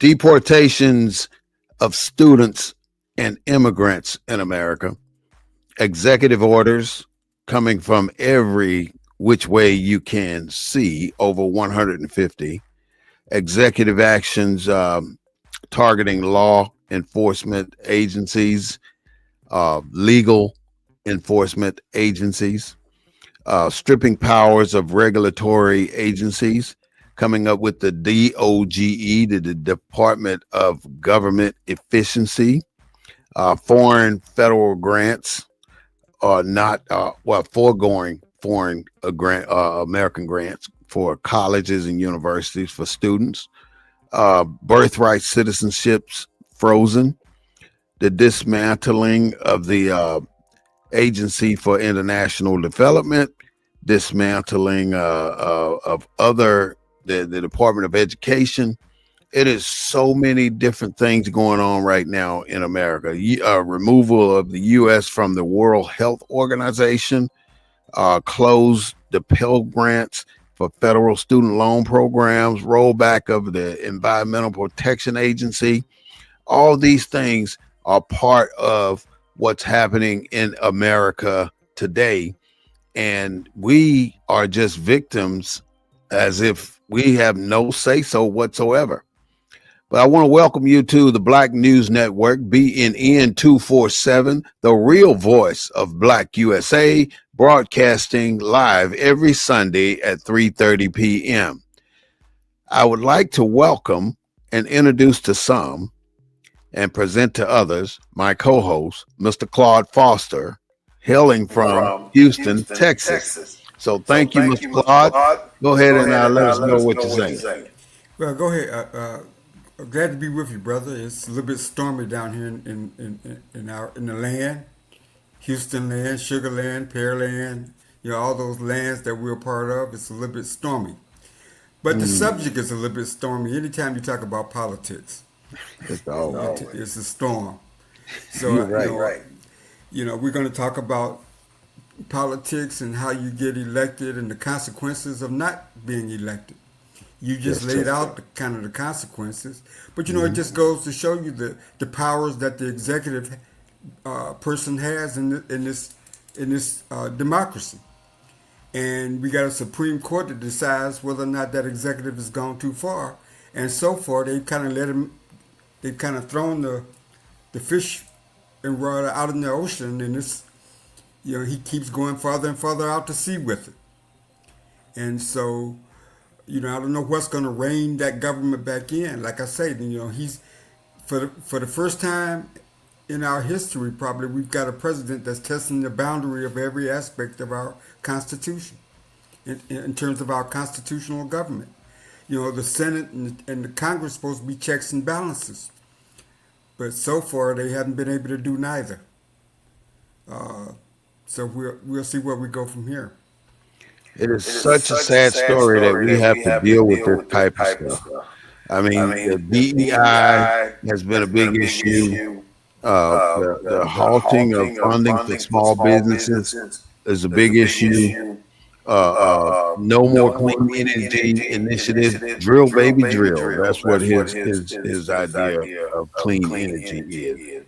deportations of students and immigrants in America, executive orders coming from every which way you can see, over 150, executive actions targeting law enforcement agencies, legal enforcement agencies, stripping powers of regulatory agencies, coming up with the DOGE, the Department of Government Efficiency, foreign federal grants are not, foregoing foreign American grants for colleges and universities for students, birthright citizenships frozen, the dismantling of the Agency for International Development, dismantling of the Department of Education. It is so many different things going on right now in America. Removal of the U.S. from the World Health Organization, closed the Pell Grants for federal student loan programs, rollback of the Environmental Protection Agency. All these things are part of what's happening in America today. And we are just victims as if we have no say-so whatsoever. But I want to welcome you to the Black News Network, BNN 247, the real voice of Black USA, broadcasting live every Sunday at 3:30 p.m. I would like to welcome and introduce to some and present to others my co-host, Mr. Claude Foster, hailing from Houston, Texas. So thank you, Mr. Claude. Go ahead and let us know what you're saying. Well, go ahead. Glad to be with you, brother. It's a little bit stormy down here in the land, Houston land, Sugar Land, Pear Land. All those lands that we're part of. It's a little bit stormy, but the subject is a little bit stormy. Anytime you talk about politics, it's a storm. So You're right. We're going to talk about politics and how you get elected and the consequences of not being elected. You just laid out the consequences, but it just goes to show you the powers that the executive person has in this democracy, and we got a Supreme Court that decides whether or not that executive has gone too far, and so far they've kind of let him, they've kind of thrown the fish and rod out in the ocean, and this, he keeps going farther and farther out to sea with it, and so. I don't know what's going to rein that government back in. Like I say, he's for the first time in our history, probably we've got a president that's testing the boundary of every aspect of our Constitution in terms of our constitutional government. The Senate and the Congress are supposed to be checks and balances, but so far they haven't been able to do neither. So we'll see where we go from here. It is such a sad story that we have to deal with this type of stuff. I mean, the DEI has been a big issue. The halting of funding for small businesses is a big issue. No more clean energy initiative. Drill, baby, drill. That's what his idea of clean energy is.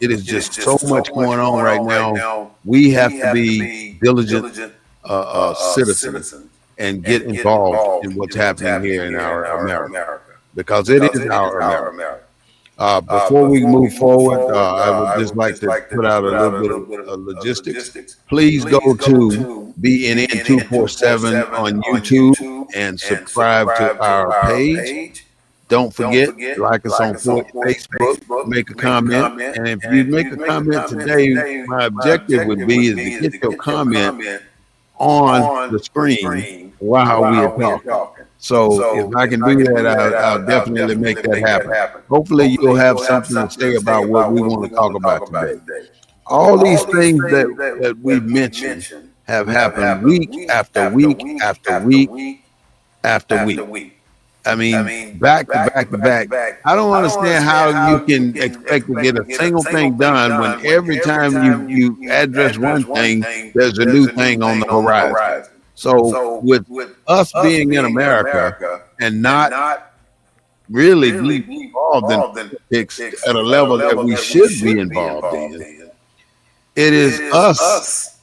It is just so much going on right now. We have to be diligent citizens and get involved in what's happening here in our America, because it is our America. Before we move forward, I would just like to put out a little bit of logistics. Please go to BNN 247 on YouTube and subscribe to our page. Don't forget, like us on Facebook, make a comment. And if you make a comment today, my objective would be is to get your comment on the screen while we are talking. So if I can do that, I'll definitely make that happen. Hopefully you'll have something to say about what we want to talk about today. All these things that we mentioned have happened week after week after week after week. I mean, back to back to back. I don't understand how you can expect to get a single thing done when every time you address one thing, there's a new thing on the horizon. So with us being in America and not really be involved in politics at a level that we should be involved in. It is us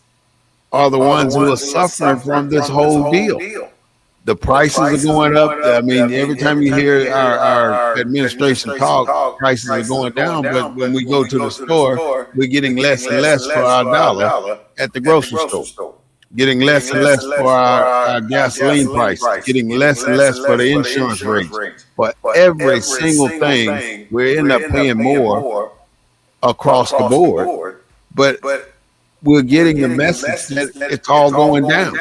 are the ones who are suffering from this whole deal. The prices are going up. I mean, every time you hear our administration talk, prices are going down. But when we go to the store, we're getting less and less for our dollar at the grocery store, getting less and less for our gasoline prices, getting less and less for the insurance rates. For every single thing, we end up paying more across the board. But we're getting the message that it's all going down.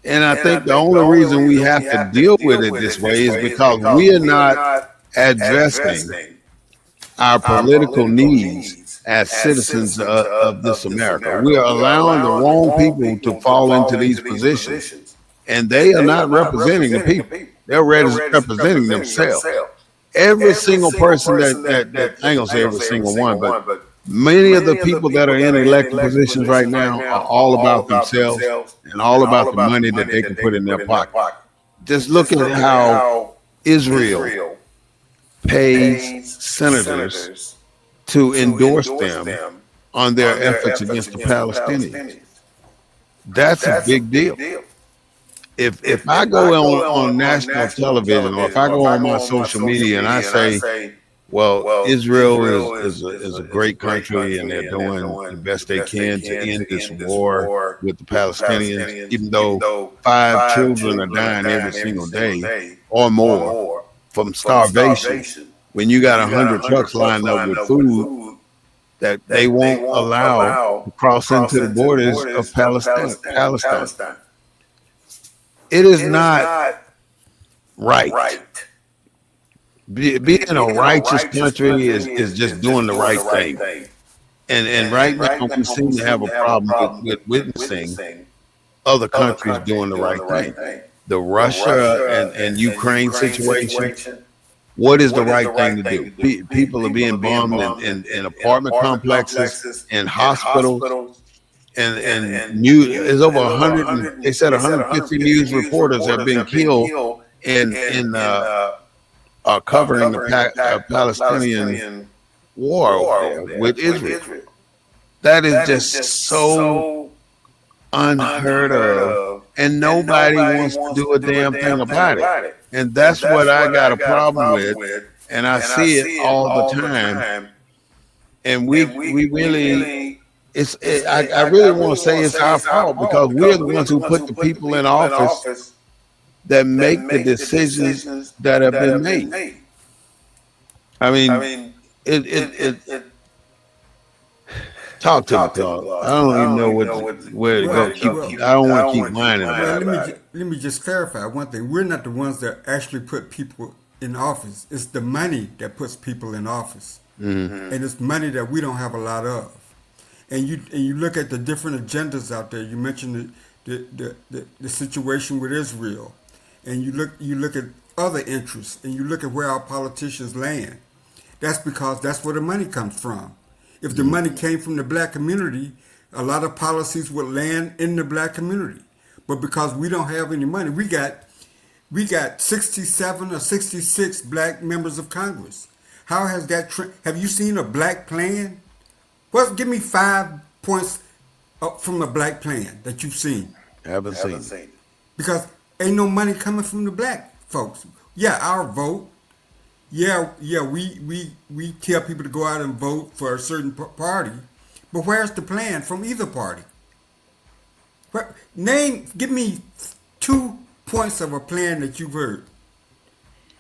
And I think the only reason we have to deal with it this way is because we are not addressing our political needs as citizens of this America. We are allowing the wrong people to fall into these positions, and they are not representing the people. They're representing themselves. Every single person that I ain't gonna say every single one, but many of the people that are in elected positions right now are all about themselves and all about the money that they can put in their pocket. Just look at how Israel pays senators to endorse them on their efforts against the Palestinians. That's a big deal. If I go on national television or if I go on my social media and I say, well, Israel is a great country and they're doing the best they can to end this war with the Palestinians, even though 5 children are dying every single day or more from starvation. When you got 100 trucks lined up with food that they won't allow to cross into the borders of Palestine. It is not right. Being a righteous country is just doing the right thing. And right now we seem to have a problem with witnessing other countries doing the right thing. The Russia and Ukraine situation, what is the right thing to do? People are being bombed in apartment complexes, in hospitals, and there's over 100. They said 150 news reporters have been killed in covering the Palestinian war over there with Israel. That is just so unheard of, and nobody wants to do a damn thing about it. And that's what I got a problem with, and I see it all the time. And we really, I really want to say it's our fault because we're the ones who put the people in office that make the decisions that have been made. I mean, it talk to me, Claude. I don't even know where to go. I don't want to keep whining about it. Let me just clarify one thing. We're not the ones that actually put people in office. It's the money that puts people in office, and it's money that we don't have a lot of. And you look at the different agendas out there. You mentioned the situation with Israel, and you look at other interests, and you look at where our politicians land. That's because that's where the money comes from. If the money came from the black community, a lot of policies would land in the black community. But because we don't have any money, we got 67 or 66 black members of Congress. How has that? Have you seen a black plan? Well, give me 5 points from a black plan that you've seen. Haven't seen it. Because ain't no money coming from the black folks. Yeah, our vote. Yeah, we tell people to go out and vote for a certain party, but where's the plan from either party? Give me 2 points of a plan that you've heard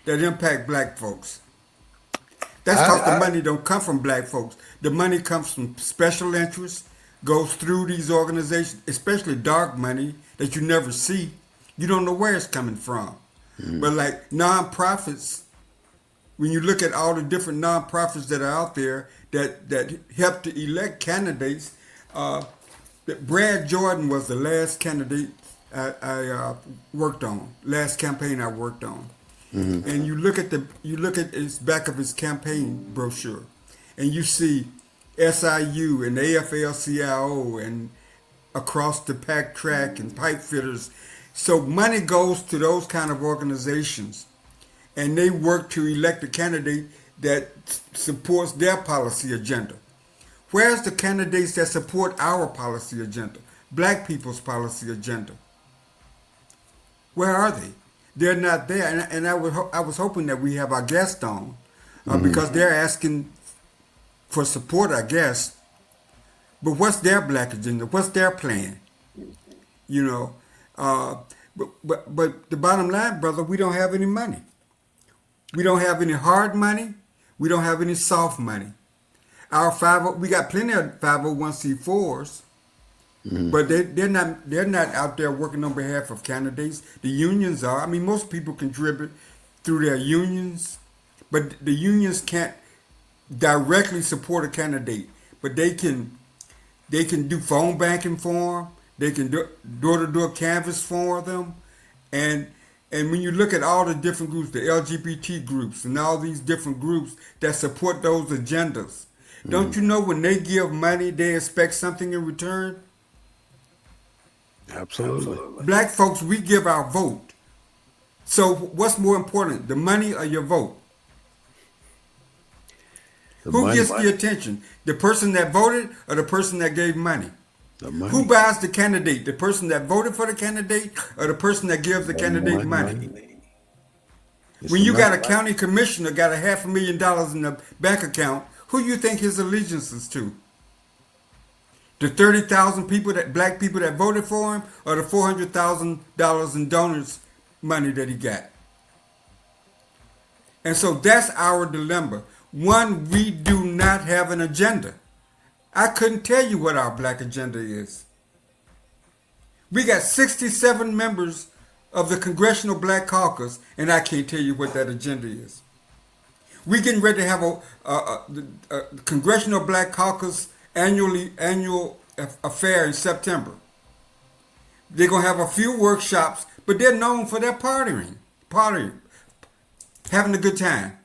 that impact black folks. That's because the money don't come from black folks. The money comes from special interests, goes through these organizations, especially dark money that you never see. You don't know where it's coming from. But like nonprofits, when you look at all the different nonprofits that are out there that help to elect candidates, Brad Jordan was the last candidate I worked on, last campaign I worked on. And you look at his back of his campaign brochure, and you see SIU and AFL-CIO and Across the Pack Track and Pipe Fitters. So money goes to those kind of organizations. and they work to elect a candidate that supports their policy agenda. Where's the candidates that support our policy agenda, black people's policy agenda? Where are they? They're not there, and I was hoping that we have our guest on because they're asking for support, I guess. But what's their black agenda? What's their plan? You know, but the bottom line, brother, we don't have any money. We don't have any hard money. We don't have any soft money. We got plenty of 501c4s, but they're not out there working on behalf of candidates. The unions are. I mean, most people contribute through their unions, but the unions can't directly support a candidate, but they can do phone banking for them. They can do door-to-door canvas for them, and when you look at all the different groups, the LGBT groups and all these different groups that support those agendas, don't you know when they give money, they expect something in return? Absolutely. Black folks, we give our vote. So what's more important, the money or your vote? Who gets the attention? The person that voted or the person that gave money? The money. Who buys the candidate? The person that voted for the candidate or the person that gives the candidate money? When you got a county commissioner got $500,000 in the bank account, who you think his allegiance is to? The 30,000 black people that voted for him, or the $400,000 in donors money that he got? And so that's our dilemma. One, we do not have an agenda. I couldn't tell you what our black agenda is. We got 67 members of the Congressional Black Caucus, and I can't tell you what that agenda is. We're getting ready to have a Congressional Black Caucus annual affair in September. They're going to have a few workshops, but they're known for their partying, having a good time.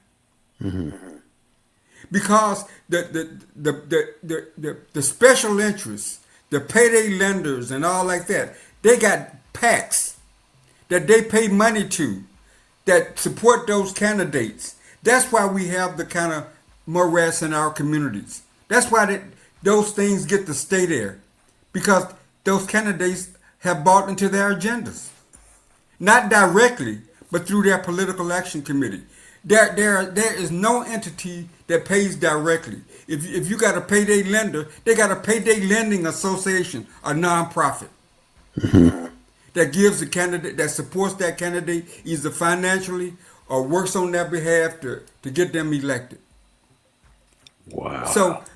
Because the special interests, the payday lenders and all like that, they got PACs that they pay money to that support those candidates. That's why we have the kind of morass in our communities. That's why those things get to stay there, because those candidates have bought into their agendas. Not directly, but through their political action committee. There is no entity that pays directly. If you got a payday lender, they got a payday lending association, a nonprofit that gives the candidate, that supports that candidate either financially or works on their behalf to get them elected. Wow.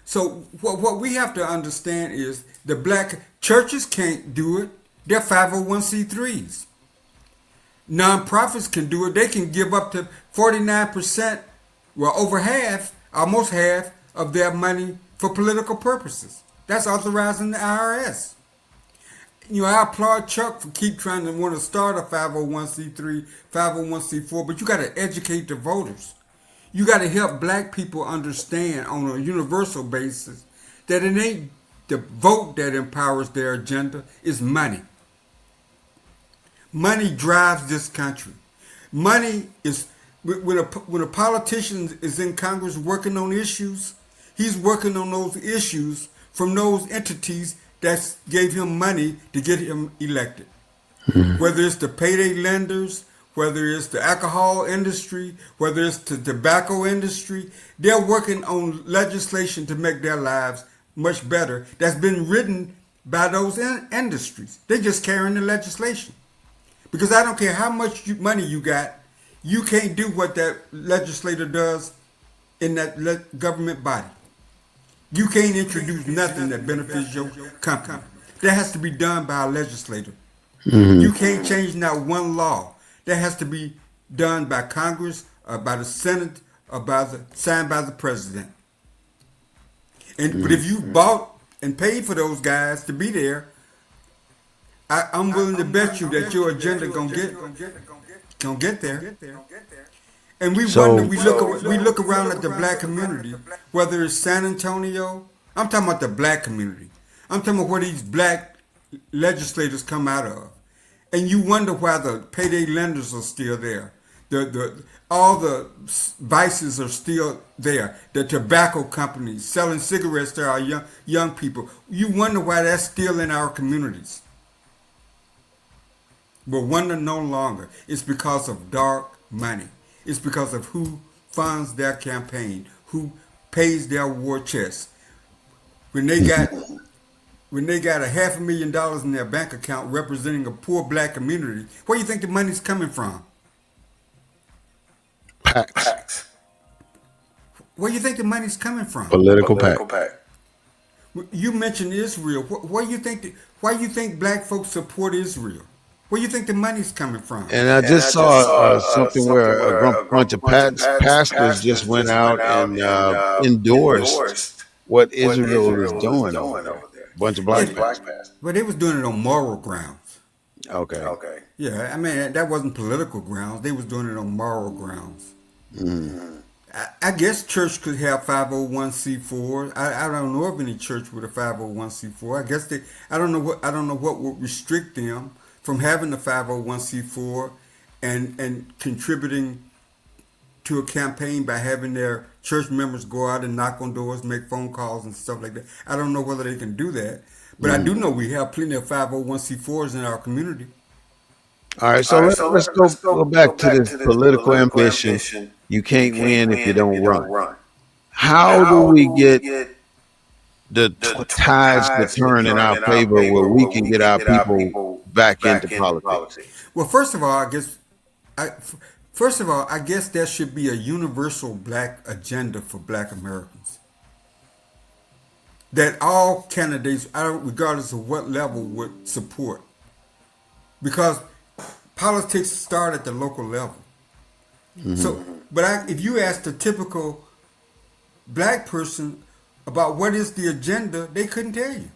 So what we have to understand is the black churches can't do it. They're 501c3s. Nonprofits can do it. They can give up to 49%, well, over half, almost half of their money for political purposes. That's authorized in the IRS. You know, I applaud Chuck for keep trying to want to start a 501c3, 501c4, but you got to educate the voters. You got to help black people understand on a universal basis that it ain't the vote that empowers their agenda, it's money. Money drives this country. Money is, when a politician is in Congress working on issues, he's working on those issues from those entities that gave him money to get him elected. Whether it's the payday lenders, whether it's the alcohol industry, whether it's the tobacco industry, they're working on legislation to make their lives much better that's been written by those industries. They're just carrying the legislation. Because I don't care how much money you got, you can't do what that legislator does in that government body. You can't introduce nothing that benefits your company. That has to be done by a legislator. You can't change not one law. That has to be done by Congress, or by the Senate, or signed by the president. But if you bought and paid for those guys to be there, I'm willing to bet you that your agenda gonna get there. And we look around at the black community, whether it's San Antonio. I'm talking about the black community. I'm talking about where these black legislators come out of. And you wonder why the payday lenders are still there. the all the vices are still there. The tobacco companies selling cigarettes to our young people. You wonder why that's still in our communities. But wonder no longer. It's because of dark money. It's because of who funds their campaign, who pays their war chest. When they got when they got $500,000 in their bank account representing a poor black community, where do you think the money's coming from? PACs, Where do you think the money's coming from? political PAC. You mentioned Israel. Where you think why you think black folks support Israel? Where you think the money's coming from? And I just saw something where bunch of pastors just went out and endorsed what Israel is doing over there. Bunch of black pastors. But they was doing it on moral grounds. Okay. Yeah, I mean that wasn't political grounds. They was doing it on moral grounds. I guess church could have 501c4. I don't know of any church with a 501c4. I guess they. I don't know what would restrict them from having the 501c4 and contributing to a campaign by having their church members go out and knock on doors, make phone calls and stuff like that. I don't know whether they can do that, but I do know we have plenty of 501c4s in our community. All right, so let's go back to this political ambition. You can't win if you don't run. How do we get the tides to turn in our favor where we can get our people back into politics? Well, first of all, I guess there should be a universal black agenda for black Americans that all candidates, regardless of what level, would support. Because politics start at the local level. So, but if you ask the typical black person about what is the agenda, they couldn't tell you.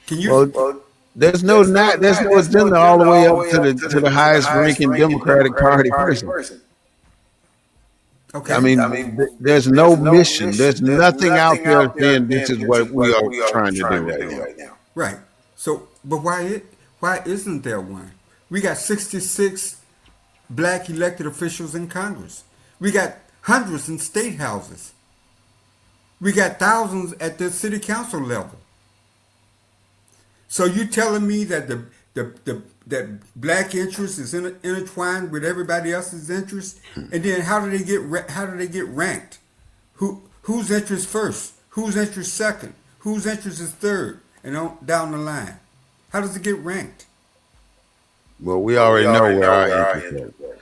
Can you? Well, there's no agenda all the way up to the highest ranking Democratic Party person. Okay. I mean, there's no mission. There's nothing out there saying this is what we are trying to do right now. Right. So, but why isn't there one? We got 66 black elected officials in Congress. We got hundreds in state houses. We got thousands at the city council level. So you telling me that that black interest is intertwined with everybody else's interest, and then how do they get ranked? Whose interest first? Whose interest second? Whose interest is third? And on down the line, how does it get ranked? Well, we already know where our interest is.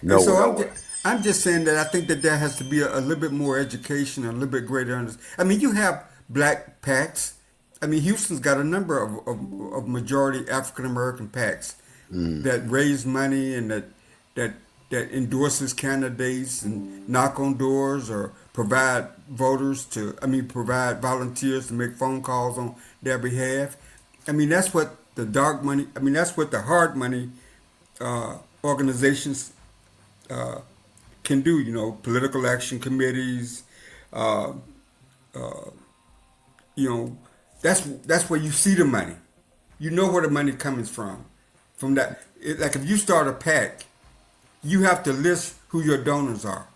And so I'm just saying that I think that there has to be a little bit more education, a little bit greater understanding. I mean, you have black PACs. I mean, Houston's got a number of majority African American PACs that raise money and that endorses candidates and knock on doors or provide provide volunteers to make phone calls on their behalf. I mean, that's what the dark money. I mean, that's what the hard money organizations can do. You know, political action committees. You know, that's where you see the money. You know where the money comes from. From that, like if you start a PAC, you have to list who your donors are.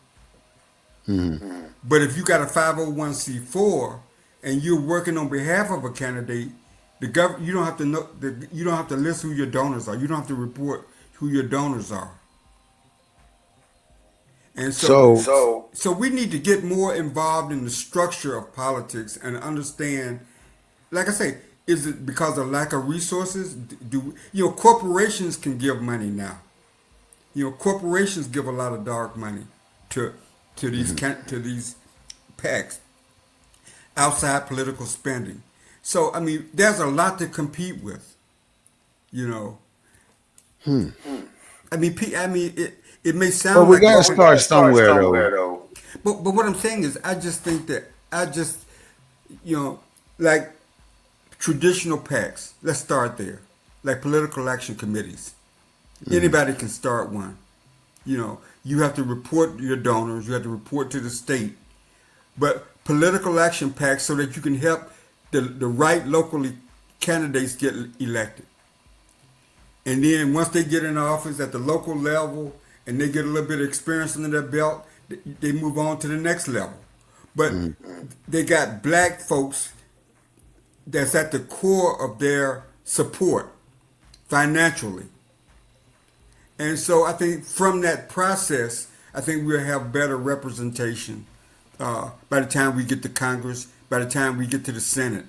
But if you got a 501c4 and you're working on behalf of a candidate, you don't have to know. You don't have to list who your donors are. You don't have to report who your donors are. And so we need to get more involved in the structure of politics and understand. Like I say, is it because of lack of resources? Corporations can give money now. Corporations give a lot of dark money to these PACs outside political spending. So I mean, there's a lot to compete with. I mean, it may sound. But we gotta start somewhere though. But what I'm saying is, I just think that like traditional PACs. Let's start there, like political action committees. Anybody can start one. You have to report your donors. You have to report to the state. But political action PACs so that you can help the right locally candidates get elected. And then once they get in office at the local level and they get a little bit of experience under their belt, they move on to the next level. But Mm. they got black folks that's at the core of their support financially. And so I think from that process, I think we'll have better representation by the time we get to Congress, by the time we get to the Senate.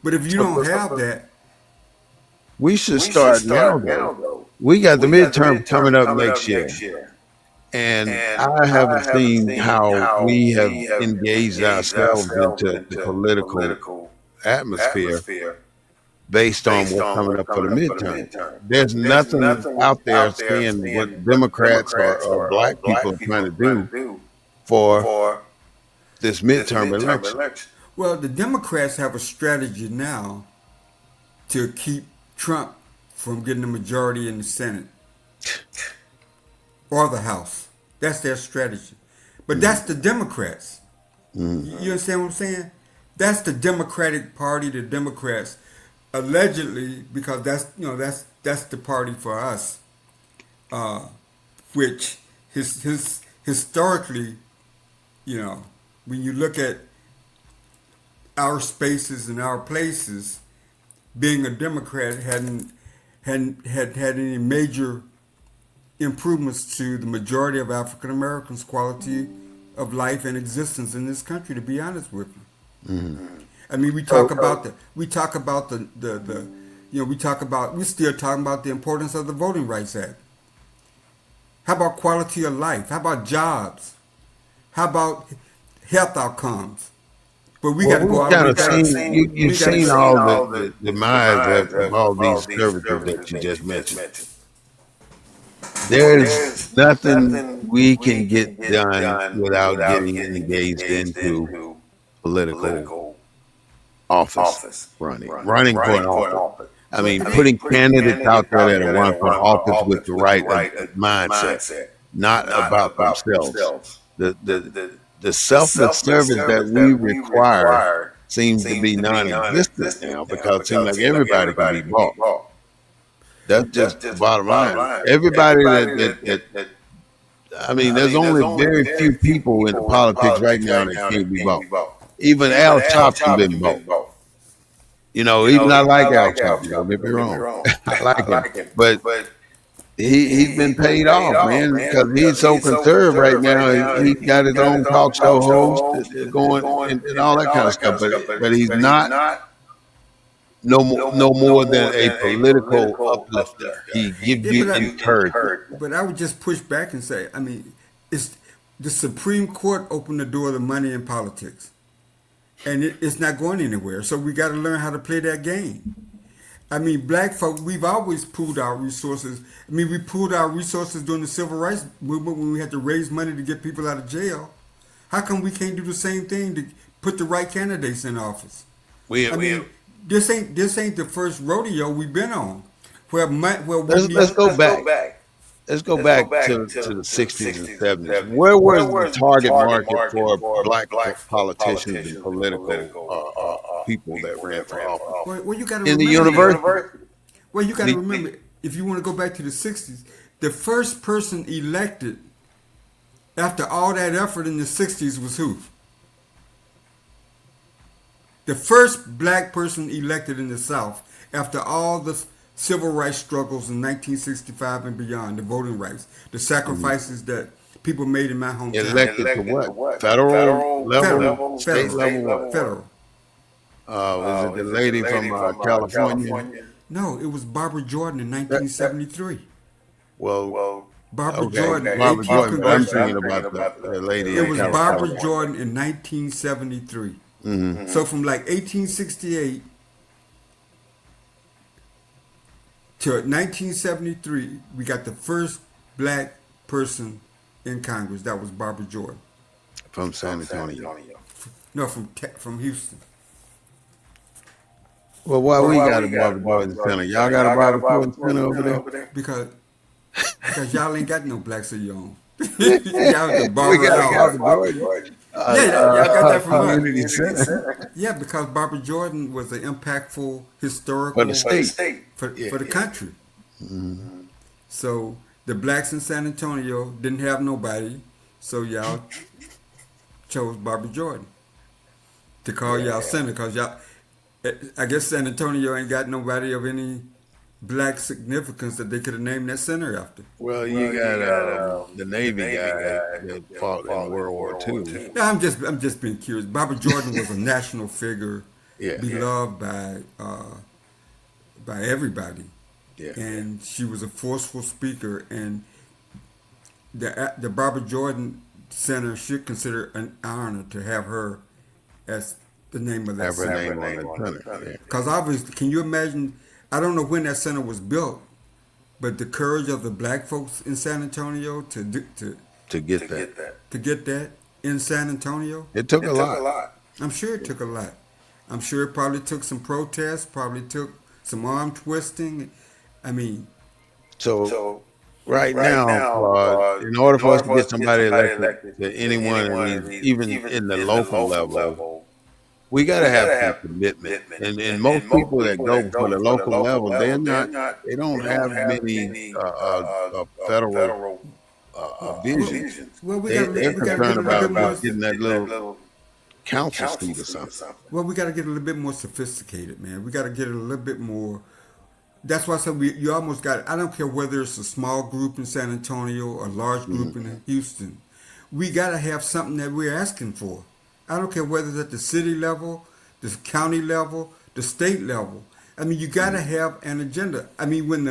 But if you So don't have that, we should start now, though. We got the midterm coming up next year, and I haven't seen how we have engaged ourselves into the political atmosphere based on what's coming up for the midterm. There's nothing out there saying what Democrats or black people are trying to do for this midterm election. well, the Democrats have a strategy now to keep Trump from getting a majority in the Senate or the House. That's their strategy. But that's the Democrats. You understand what I'm saying? That's the Democratic Party, the Democrats, allegedly, because that's the party for us, which his historically, when you look at our spaces and our places, being a Democrat hadn't had any major improvements to the majority of African Americans' quality of life and existence in this country. To be honest with you, I mean, we talk about we're still talking about the importance of the Voting Rights Act. How about quality of life? How about jobs? How about health outcomes? But we got to go out. Kind of seen you've seen all the demise of all these services that you just mentioned. There's nothing we can get done without getting engaged into political office running for an office. I mean, putting candidates out there that are run for office with the right mindset, not about themselves. The selfless service that we require seems to be non-existent now because it seems like everybody can be bought. That's just the bottom line. Everybody that I mean, there's only very few people in the politics right now that can't be bought. Even Al Sharpton been bought. Even I like Al Sharpton. Don't get me wrong. I like him, but he's been paid off, man, because he's so conservative right now. He got his own talk show host going and all that kind of stuff. But he's not no more than a political uplifter. He gives you encouragement. But I would just push back and say, I mean, it's the Supreme Court opened the door to money in politics, and it's not going anywhere. So we got to learn how to play that game. I mean, black folk, we've always pooled our resources. I mean, we pooled our resources during the civil rights movement when we had to raise money to get people out of jail. How come we can't do the same thing to put the right candidates in office? This ain't the first rodeo we've been on. Let's go back. Let's go back to the 60s and 70s. Where was the target market for black politicians and political people that ran for office? Well, you got to in remember, the university. Well, you got to remember, if you want to go back to the 60s, the first person elected after all that effort in the 60s was who? The first black person elected in the South after all the civil rights struggles in 1965 and beyond, the voting rights, the sacrifices that people made in my hometown. Elected to what? Federal level? State level? Federal. Was it the lady from California? No, it was Barbara Jordan in 1973. Well, Barbara okay, Jordan. Barbara Jordan. I'm thinking about the lady. It was Barbara Jordan in 1973. Mm-hmm. So from like 1868 to 1973, we got the first black person in Congress. That was Barbara Jordan. From San Antonio. No, from Houston. Well, why we got a Barbara Jordan Center? Y'all got a Barbara Jordan Center over there? Because y'all ain't got no blacks of your own. Y'all the Barbara We got a Barbara Jordan. Y'all got that from community us. center. Yeah, because Barbara Jordan was an impactful historical For the state. for the country. Mm-hmm. So the blacks in San Antonio didn't have nobody, so y'all chose Barbara Jordan to call y'all Yeah. senator because y'all. I guess San Antonio ain't got nobody of any black significance that they could have named that center after. Well, you Well, you got got the the Navy Navy guy guy that that fought in fought in World War World War II. II. Now I'm just being curious. Barbara Jordan was a national figure, Yeah, beloved by everybody, yeah. and she was a forceful speaker. And the Barbara Jordan Center should consider an honor to have her as the name of that Have her center. Have her name on name the on the center. center. Yeah. Because obviously, can you imagine? I don't know when that center was built, but the courage of the black folks in San Antonio To get To that, get that, to get that in San Antonio, it took a it took a lot. lot. I'm sure it took a lot. I'm sure it probably took some protests, probably took some arm twisting. I mean, So So right right now, now, in order in for us order to for get us to get somebody somebody elected elected to to anyone in anyone these, in these, even even in the in the local local level, level, we got to we have gotta some have some commitment. commitment. And most And most people that people go that for go the for the local local level, level, they they don't don't have have many many federal federal well, visions. visions. well, They're we got to get concerned a little about bit more. getting that Getting that little little council council seat or seat or something. something. Well, we got to get a little bit more sophisticated, man. We got to get a little bit more. That's why I said you almost got. I don't care whether it's a small group in San Antonio or a large Hmm. group in Houston. We got to have something that we're asking for. I don't care whether it's at the city level, the county level, the state level. I mean, you got to have an agenda. I mean, when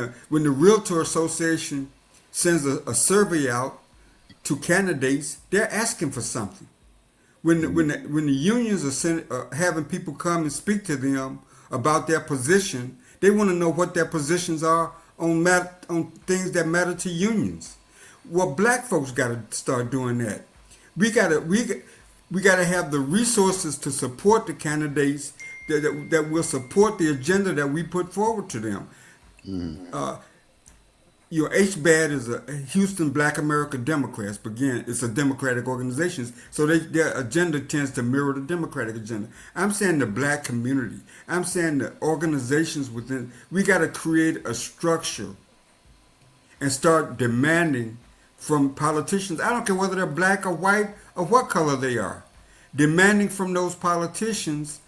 the Realtor Association sends a survey out to candidates, they're asking for something. When the unions are having people come and speak to them about their position, they want to know what their positions are on things that matter to unions. Well, black folks got to start doing that. We got to we got to have the resources to support the candidates that will support the agenda that we put forward to them. HBAD is a Houston Black American Democrats, but again, it's a Democratic organization, so their agenda tends to mirror the Democratic agenda. I'm saying the black community. I'm saying the organizations within. We got to create a structure and start demanding from politicians. I don't care whether they're black or white or what color they are. Demanding from those politicians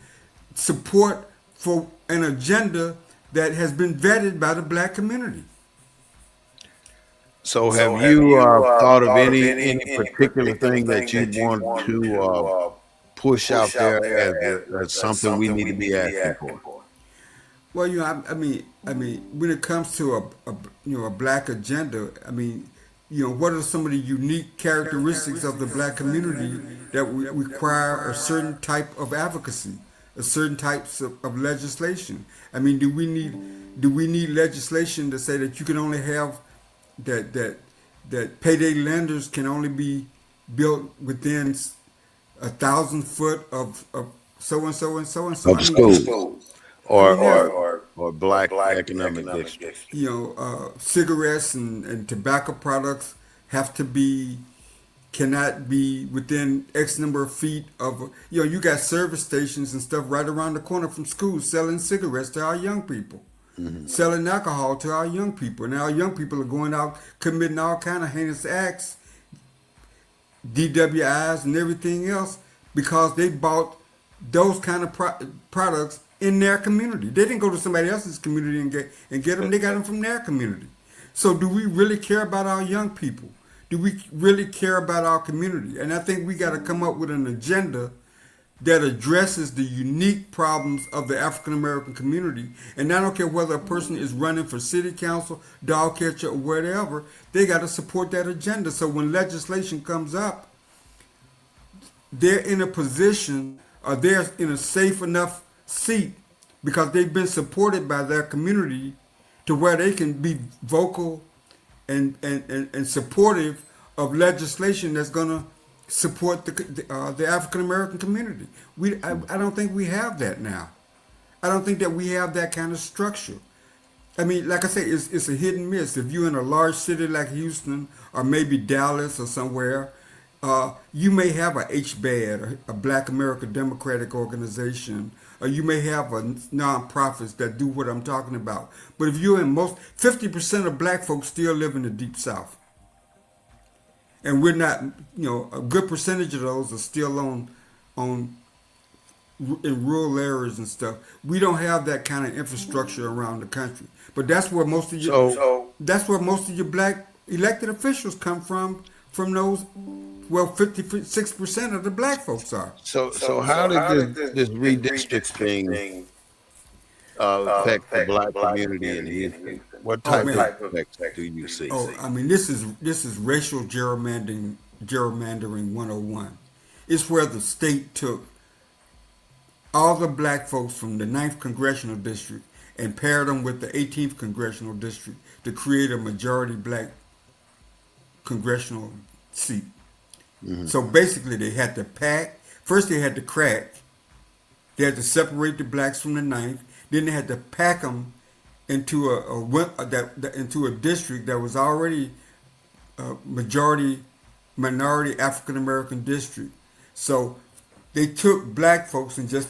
support for an agenda that has been vetted by the black community. So, have So have you you thought of thought of any any particular particular thing that thing you that you want want to to push out push there out there as as something we something need we to need be to be asking asking for? for? Well, when it comes to a black agenda, what are some of the unique characteristics of the black community that require a certain type of advocacy, a certain types of legislation? I mean, do we need legislation to say that you can only have that that that payday lenders can only be built within 1,000 foot of so and so and so and so? Of I mean, Of schools schools I or mean, or there. or or black black economic economic district? district. Cigarettes and tobacco products have to be cannot be within X number of feet of you got service stations and stuff right around the corner from schools selling cigarettes to our young people, Hmm. selling alcohol to our young people, and our young people are going out committing all kind of heinous acts, DWIs and everything else because they bought those kind of products in their community. They didn't go to somebody else's community and get them. They got them from their community. So do we really care about our young people? Do we really care about our community? And I think we got to come up with an agenda that addresses the unique problems of the African American community. And I don't care whether a person is running for city council, dog catcher, or whatever, they got to support that agenda. So when legislation comes up, they're in a position or they're in a safe enough seat because they've been supported by their community to where they can be vocal and supportive of legislation that's going to support the African American community. I don't think we have that now. I don't think that we have that kind of structure. I mean, like I say, it's a hit and miss. If you're in a large city like Houston or maybe Dallas or somewhere, you may have a HBAD, a Black American Democratic Organization, or you may have a nonprofits that do what I'm talking about. But if you're in 50% of black folks still live in the deep south, and we're not, a good percentage of those are still on in rural areas and stuff. We don't have that kind of infrastructure around the country. But that's where most of your black elected officials come from those. Well, 56% of the black folks are. So how did this redistricting affect the black community in Houston? What Oh type of man. effects do you see? Oh, I mean, this is racial gerrymandering 101. It's where the state took all the black folks from the 9th congressional district and paired them with the 18th congressional district to create a majority black congressional seat. So basically, they had to pack. First, they had to crack. They had to separate the blacks from the 9th. Then they had to pack them into into a district that was already a minority African American district. So they took black folks and just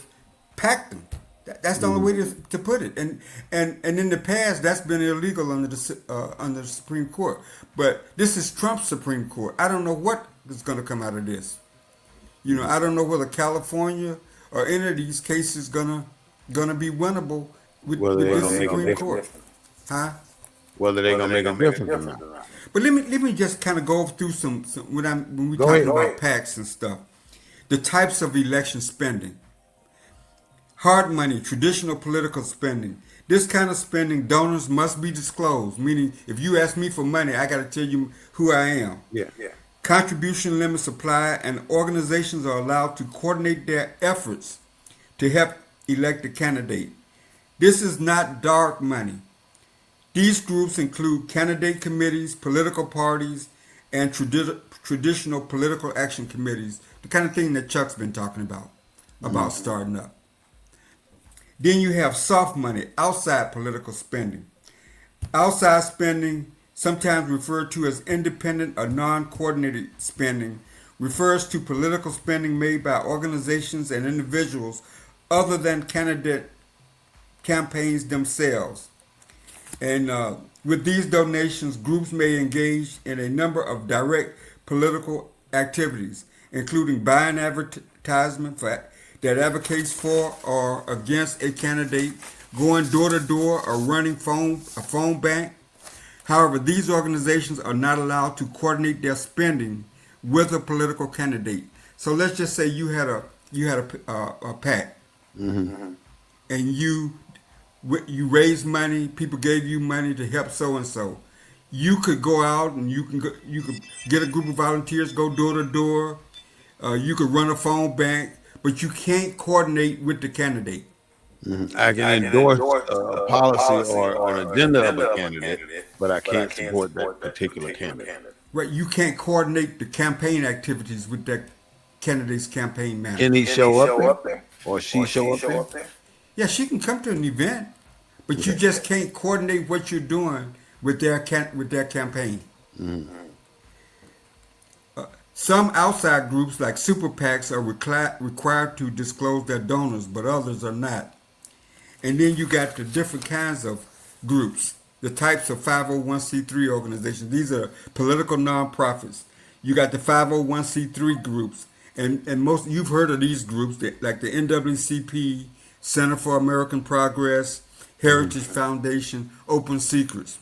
packed them. That's the only way to put it. And in the past, that's been illegal under the Supreme Court. But this is Trump's Supreme Court. I don't know what is going to come out of this. I don't know whether California or any of these cases gonna be winnable with this Supreme Court. Huh? Whether they're gonna make a difference or not. But let me just kind of go through some when we Go talk ahead. about PACs and stuff. The types of election spending. Hard money, traditional political spending. This kind of spending, donors must be disclosed. Meaning, if you ask me for money, I got to tell you who I am. Yeah. Contribution limits apply, and organizations are allowed to coordinate their efforts to help elect a candidate. This is not dark money. These groups include candidate committees, political parties, and traditional political action committees, the kind of thing that Chuck's been talking about starting up. Then you have soft money, outside political spending. Outside spending, sometimes referred to as independent or non-coordinated spending, refers to political spending made by organizations and individuals other than candidate campaigns themselves. And with these donations, groups may engage in a number of direct political activities, including buying advertisement that advocates for or against a candidate, going door to door, or running a phone bank. However, these organizations are not allowed to coordinate their spending with a political candidate. So let's just say you had a PAC, and you raised money. People gave you money to help so and so. You could go out and you could get a group of volunteers, go door to door. You could run a phone bank, but you can't coordinate with the candidate. I can endorse a policy or an agenda of a candidate, but I can't support that particular candidate. Right, you can't coordinate the campaign activities with that candidate's campaign manager. Can he show up there? Or she show up there? Yeah, she can come to an event, but you just can't coordinate what you're doing with their campaign. Some outside groups like super PACs are required to disclose their donors, but others are not. And then you got the different kinds of groups, the types of 501c3 organizations. These are political nonprofits. You got the 501c3 groups, and most you've heard of these groups, like the NAACP, Center for American Progress, Heritage Foundation, Open Secrets.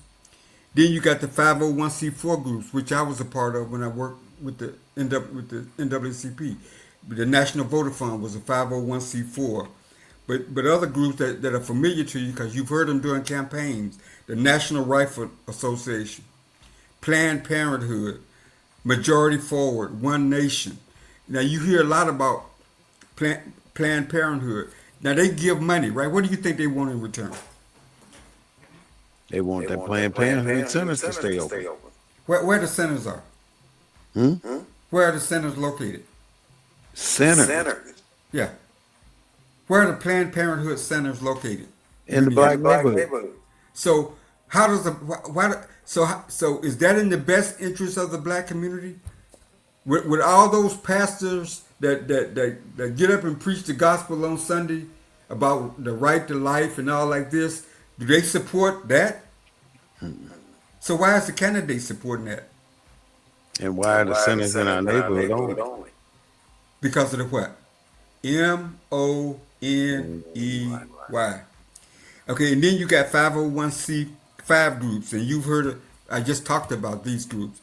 Then you got the 501c4 groups, which I was a part of when I worked with the NAACP. The National Voter Fund was a 501c4. But other groups that are familiar to you because you've heard them during campaigns, the National Rifle Association, Planned Parenthood, Majority Forward, One Nation. Now you hear a lot about Planned Parenthood. Now they give money, right? What do you think they want in return? They want that Planned Parenthood centers to stay open. Where the centers are? Where are the centers located? Centers Yeah. Where are the Planned Parenthood centers located? in the black neighborhood. So how does so is that in the best interest of the black community? With all those pastors that get up and preach the gospel on Sunday, about the right to life and all like this, do they support that? So why is the candidate supporting that? And why are the centers in our neighborhood only? Because of the what? Why? MONEY. Okay, and then you got 501c5 groups, and you've heard of, I just talked about these groups.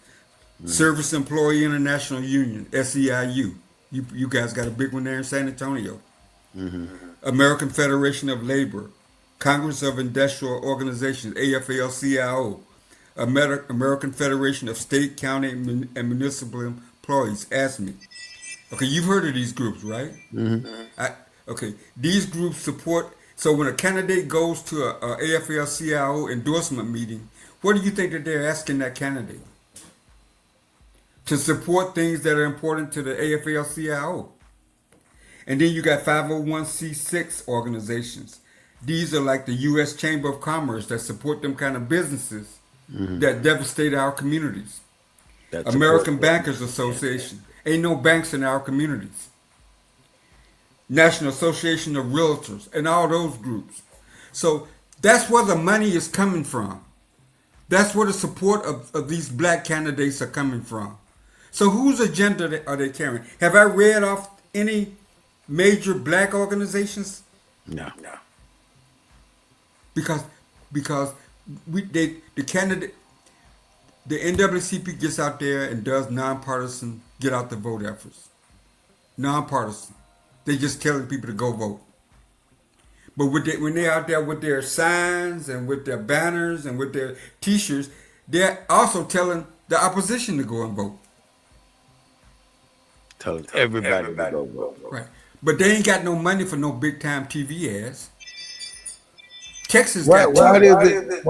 Service Employee International Union, SEIU. You guys got a big one there in San Antonio. American Federation of Labor, Congress of Industrial Organizations, AFL-CIO, American Federation of State, County, and Municipal Employees, ASME. Okay, you've heard of these groups, right? I, okay, these groups support. So when a candidate goes to a AFL-CIO endorsement meeting, what do you think that they're asking that candidate? To support things that are important to the AFL-CIO. And then you got 501c6 organizations. These are like the U.S. Chamber of Commerce that support them kind of businesses that devastate our communities. That support American Bankers Association. Ain't no banks in our communities. National Association of Realtors and all those groups. So that's where the money is coming from. That's where the support of these black candidates are coming from. So whose agenda are they carrying? Have I read off any major black organizations? No. Because the candidate, the NAACP gets out there and does nonpartisan get out the vote efforts. Nonpartisan. They just telling people to go vote. But when they're out there with their signs and with their banners and with their T-shirts, they're also telling the opposition to go and vote. Telling everybody to go vote. Right. But they ain't got no money for no big time TV ads. Texas Why got is it that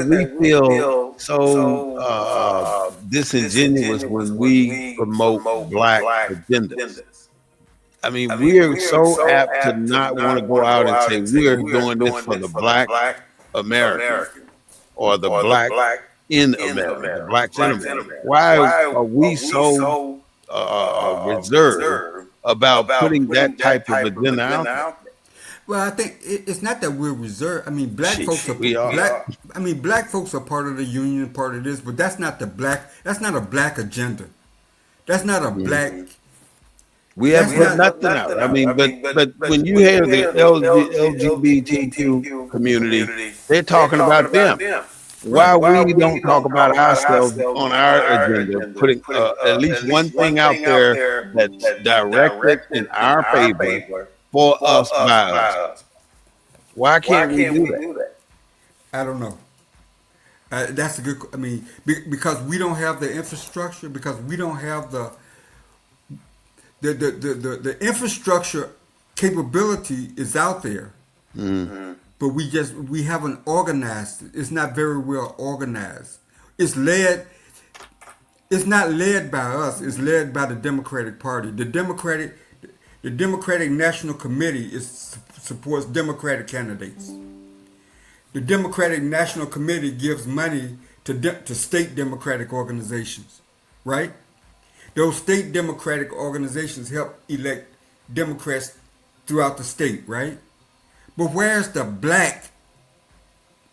we feel so disingenuous when we promote black agendas? I mean, we're so apt to not want to go out and say we're doing this for the black American or the black in America, the blacks in America. Why are we so reserved about putting that type of agenda out there? Well, I think it's not that we're reserved. I mean, black folks are we are. black. I mean, black folks are part of the union, part of this, but that's not the black. That's not a black agenda. That's not a black. We have put nothing out. I mean, but when you hear the LGBTQ community, they're talking about them. Why we don't talk about ourselves on our agenda, putting at least one thing out there that's directed in our favor for us by us. Why can't we do that? I don't know. That's a good. I mean, because we don't have the infrastructure. Because we don't have the infrastructure capability is out there. But we haven't organized it. It's not very well organized. It's not led by us. It's led by the Democratic Party. The Democratic National Committee supports Democratic candidates. The Democratic National Committee gives money to state Democratic organizations, right? Those state Democratic organizations help elect Democrats throughout the state, right? But where's the black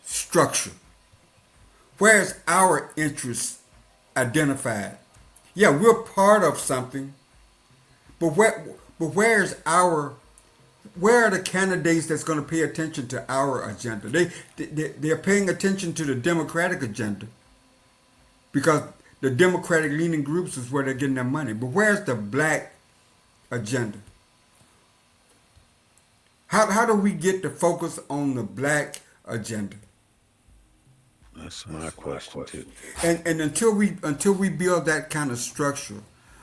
structure? Where's our interests identified? Yeah, we're part of something, but where are the candidates that's going to pay attention to our agenda? They're paying attention to the Democratic agenda because the Democratic leaning groups is where they're getting their money. But where's the black agenda? How do we get the focus on the black agenda? That's my question too. And until we build that kind of structure,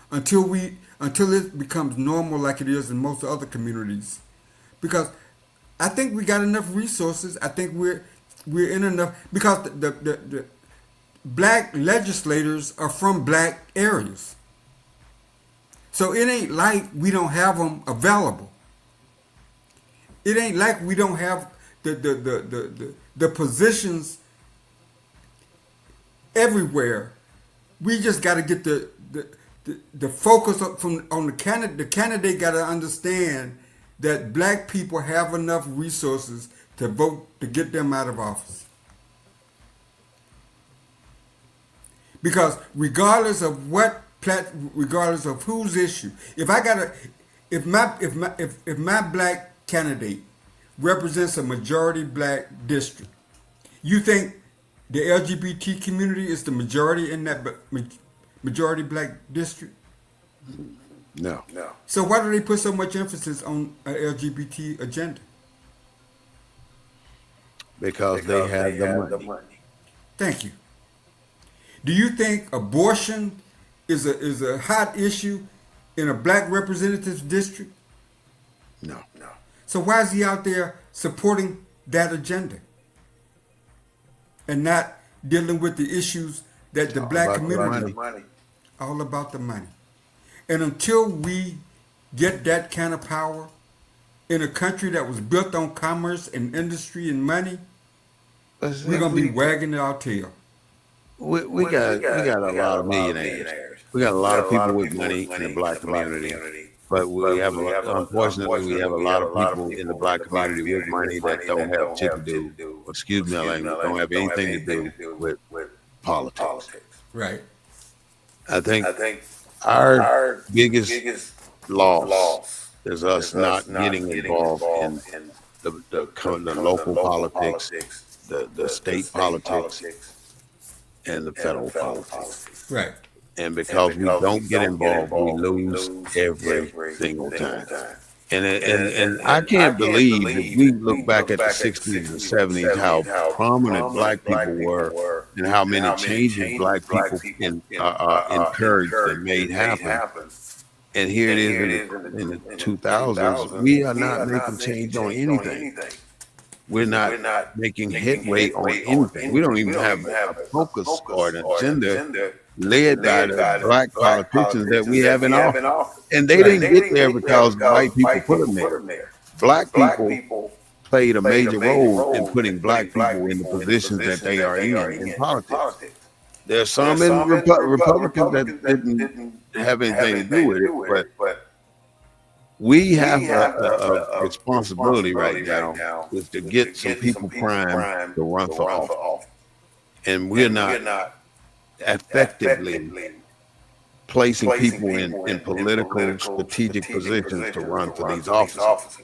until it becomes normal like it is in most other communities, because I think we got enough resources. I think we're in enough because the black legislators are from black areas. So it ain't like we don't have them available. It ain't like we don't have the positions everywhere. We just got to get the focus on the candidate. The candidate got to understand that black people have enough resources to vote to get them out of office. Because regardless of regardless of whose issue, if my black candidate represents a majority black district, you think the LGBT community is the majority in that majority black district? No, So why do they put so much emphasis on an LGBT agenda? because they have the money. Thank you. Do you think abortion is a hot issue in a black representative district? No, So why is he out there supporting that agenda and not dealing with the issues that the black about the community money. all about the money? And until we get that kind of power in a country that was built on commerce and industry and money, we're gonna be wagging our tail. We got a lot of millionaires. We got a lot of people with money in the black community, but unfortunately we have a lot of people in the black community with money that don't have shit to do. Excuse me, language, don't have anything to do with politics. Right. I think our biggest loss is us not getting involved in the local politics, the state politics, and the federal politics. Right. And because we don't get involved, we lose every single time. And I can't believe if we look back at the 60s and 70s, how prominent black people were and how many changes black people encouraged and made happen. And here it is in the 2000s, we are not making change on anything. We're not making headway on anything. We don't even have a focus or an agenda led by the black politicians that we have in office. And they didn't get there because white people put them there. Black people played a major role in putting black people in the positions that they are in politics. There's some in Republicans that didn't have anything to do with it, but we have a responsibility right now is to get some people primed to run for office. And we're not effectively placing people in political strategic positions to run for these offices.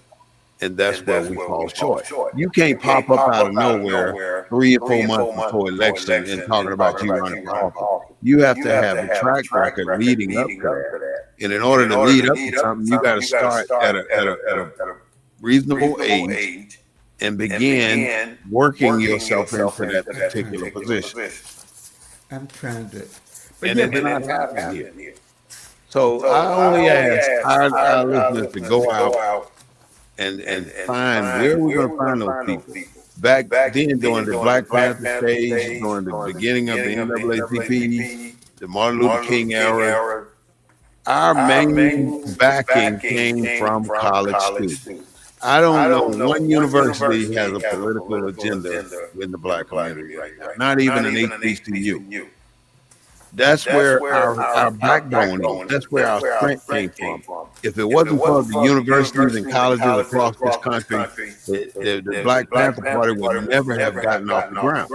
And that's where we fall short. You can't pop up out of nowhere 3 or 4 months before election and talking about you running for office. You have to have a track record leading up to that. And in order to lead up to something, you got to start at a reasonable age and begin working yourself into that particular position. I'm trying to. And it's not happening here. So I only ask our listeners to go out and find where we're going to find those people. Back then, during the Black Panther stage, during the beginning of the NAACP, the Martin Luther King era, our main backing came from college students. I don't know one university has a political agenda in the black community right now. Not even an HBCU. That's where our backbone is. That's where our strength came from. If it wasn't for the universities and colleges across this country, the Black Panther Party would never have gotten off the ground.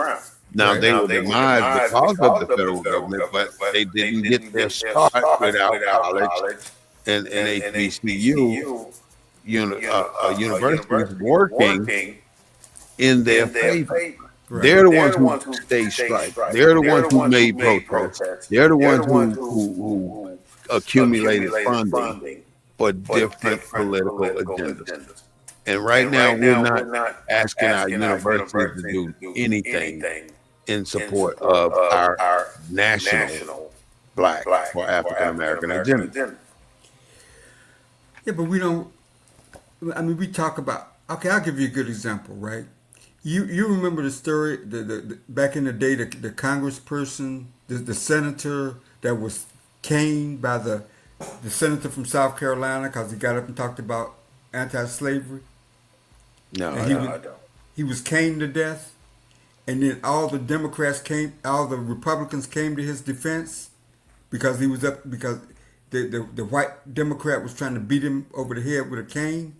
Now, they were demised because of the federal government, but they didn't get their start without college and HBCU universities working in their favor. Right. They're the ones who stayed strike. They're the ones who made protests. They're the ones who accumulated funding for different political agendas. And right now, we're not asking our universities to do anything in support of our national black or African American agenda. Yeah, but we don't. I mean, we talk about. Okay, I'll give you a good example, right? You remember the story the back in the day, the congressperson, the senator that was caned by the senator from South Carolina because he got up and talked about anti-slavery. No, I don't. He was caned to death, and then all the Republicans came to his defense because he was up because the white Democrat was trying to beat him over the head with a cane.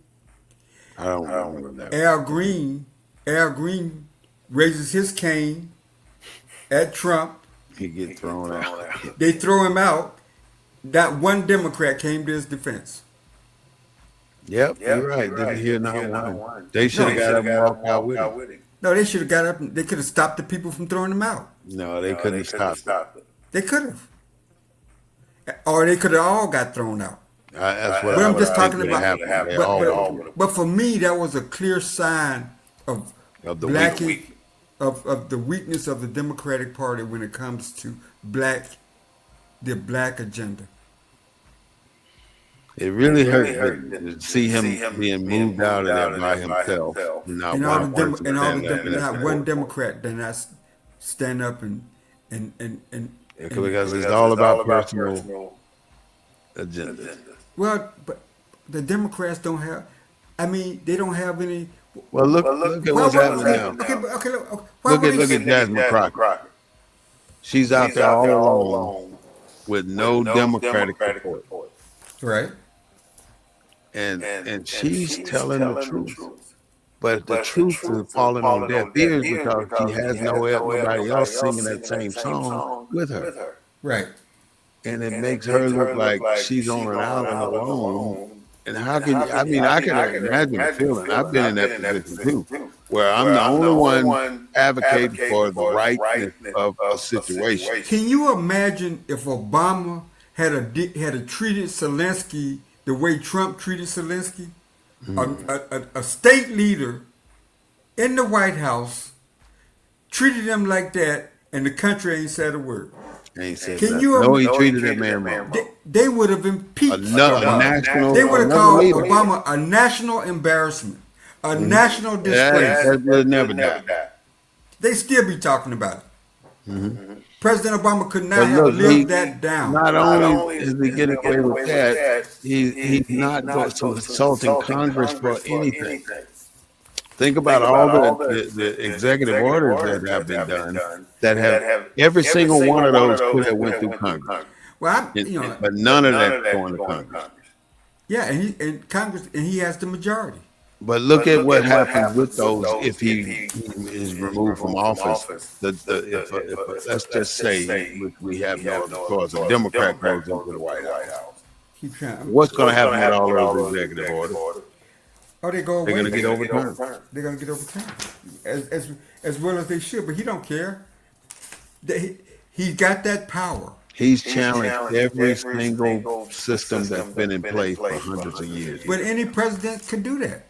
I don't remember that. Al Green raises his cane at Trump. He get thrown out. They throw him out. Not one Democrat came to his defense. Yep, you're right. Didn't hear not one. They should No, have got up and walked out with him. no, they should have got up. And they could have stopped the people from throwing him out. No, they couldn't have stopped it. They could have, or they could have all got thrown out. That's what But I I'm would just think talking would about. happen. They all would But for me, that was a clear sign of of the black weak. of the weakness of the Democratic Party when it comes to the black agenda. It really hurt to see him being moved out of there by himself. Not And all one the Demo- person and all the stand up Dem- and not say, one Democrat did not stand up and because it's all about personal agenda. well, but the Democrats don't have. I mean, they don't have any. Well, look at what's happening now. Okay, okay, why Look would at they- Jasmine Crockett. She's out there all alone with no Democratic support, right. and she's telling the truth. But the truth is falling on deaf ears because she has nobody else singing that same song with her. Right. And it makes her look like she's on an island alone. And how can you, I mean, I can imagine the feeling. I've been in that position too, where I'm the only one advocating for the rightness of a situation. Can you imagine if Obama had treated Zelensky the way Trump treated Zelensky? A state leader in the White House treated him like that, and the country ain't said a word. Ain't said Can that. you No, he treated that man wrong. They would have impeached. National. They would have called Obama a national embarrassment, a national disgrace. That will never die. They still be talking about it. President Obama could not But have look, lived that down. Not only is he getting away with that, he's not consulting Congress for anything. Think about all the executive orders that have been done that have every single one of those could have went through Congress. Well, But none of that going to Congress. yeah, and Congress, and he has the majority. But look at what happens with those if he is removed from office. If let's just say we have no other choice, a Democrat goes into the White House. Keep trying. What's going to happen with all those executive orders? Oh, they go away. They're going to get overturned. They're going to get overturned, as well as they should. But he don't care. He got that power. He's challenged every single system that's been in place for hundreds of years. But any president could do that.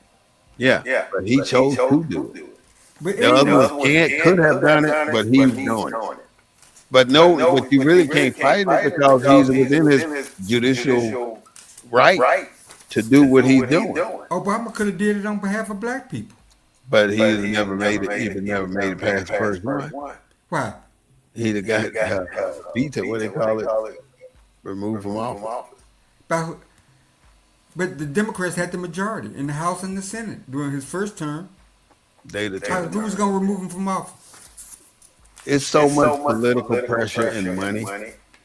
Yeah, but he chose to do it. But The other ones could have done it, but he's doing it. But but you really can't fight it because he's within his judicial right to do what he's doing. Obama could have did it on behalf of black people. But he never made it past the first one. Why? He the guy veto, what they call it, removed from office. But the Democrats had the majority in the House and the Senate during his first term. Who was going to remove him from office? It's so much political pressure and money,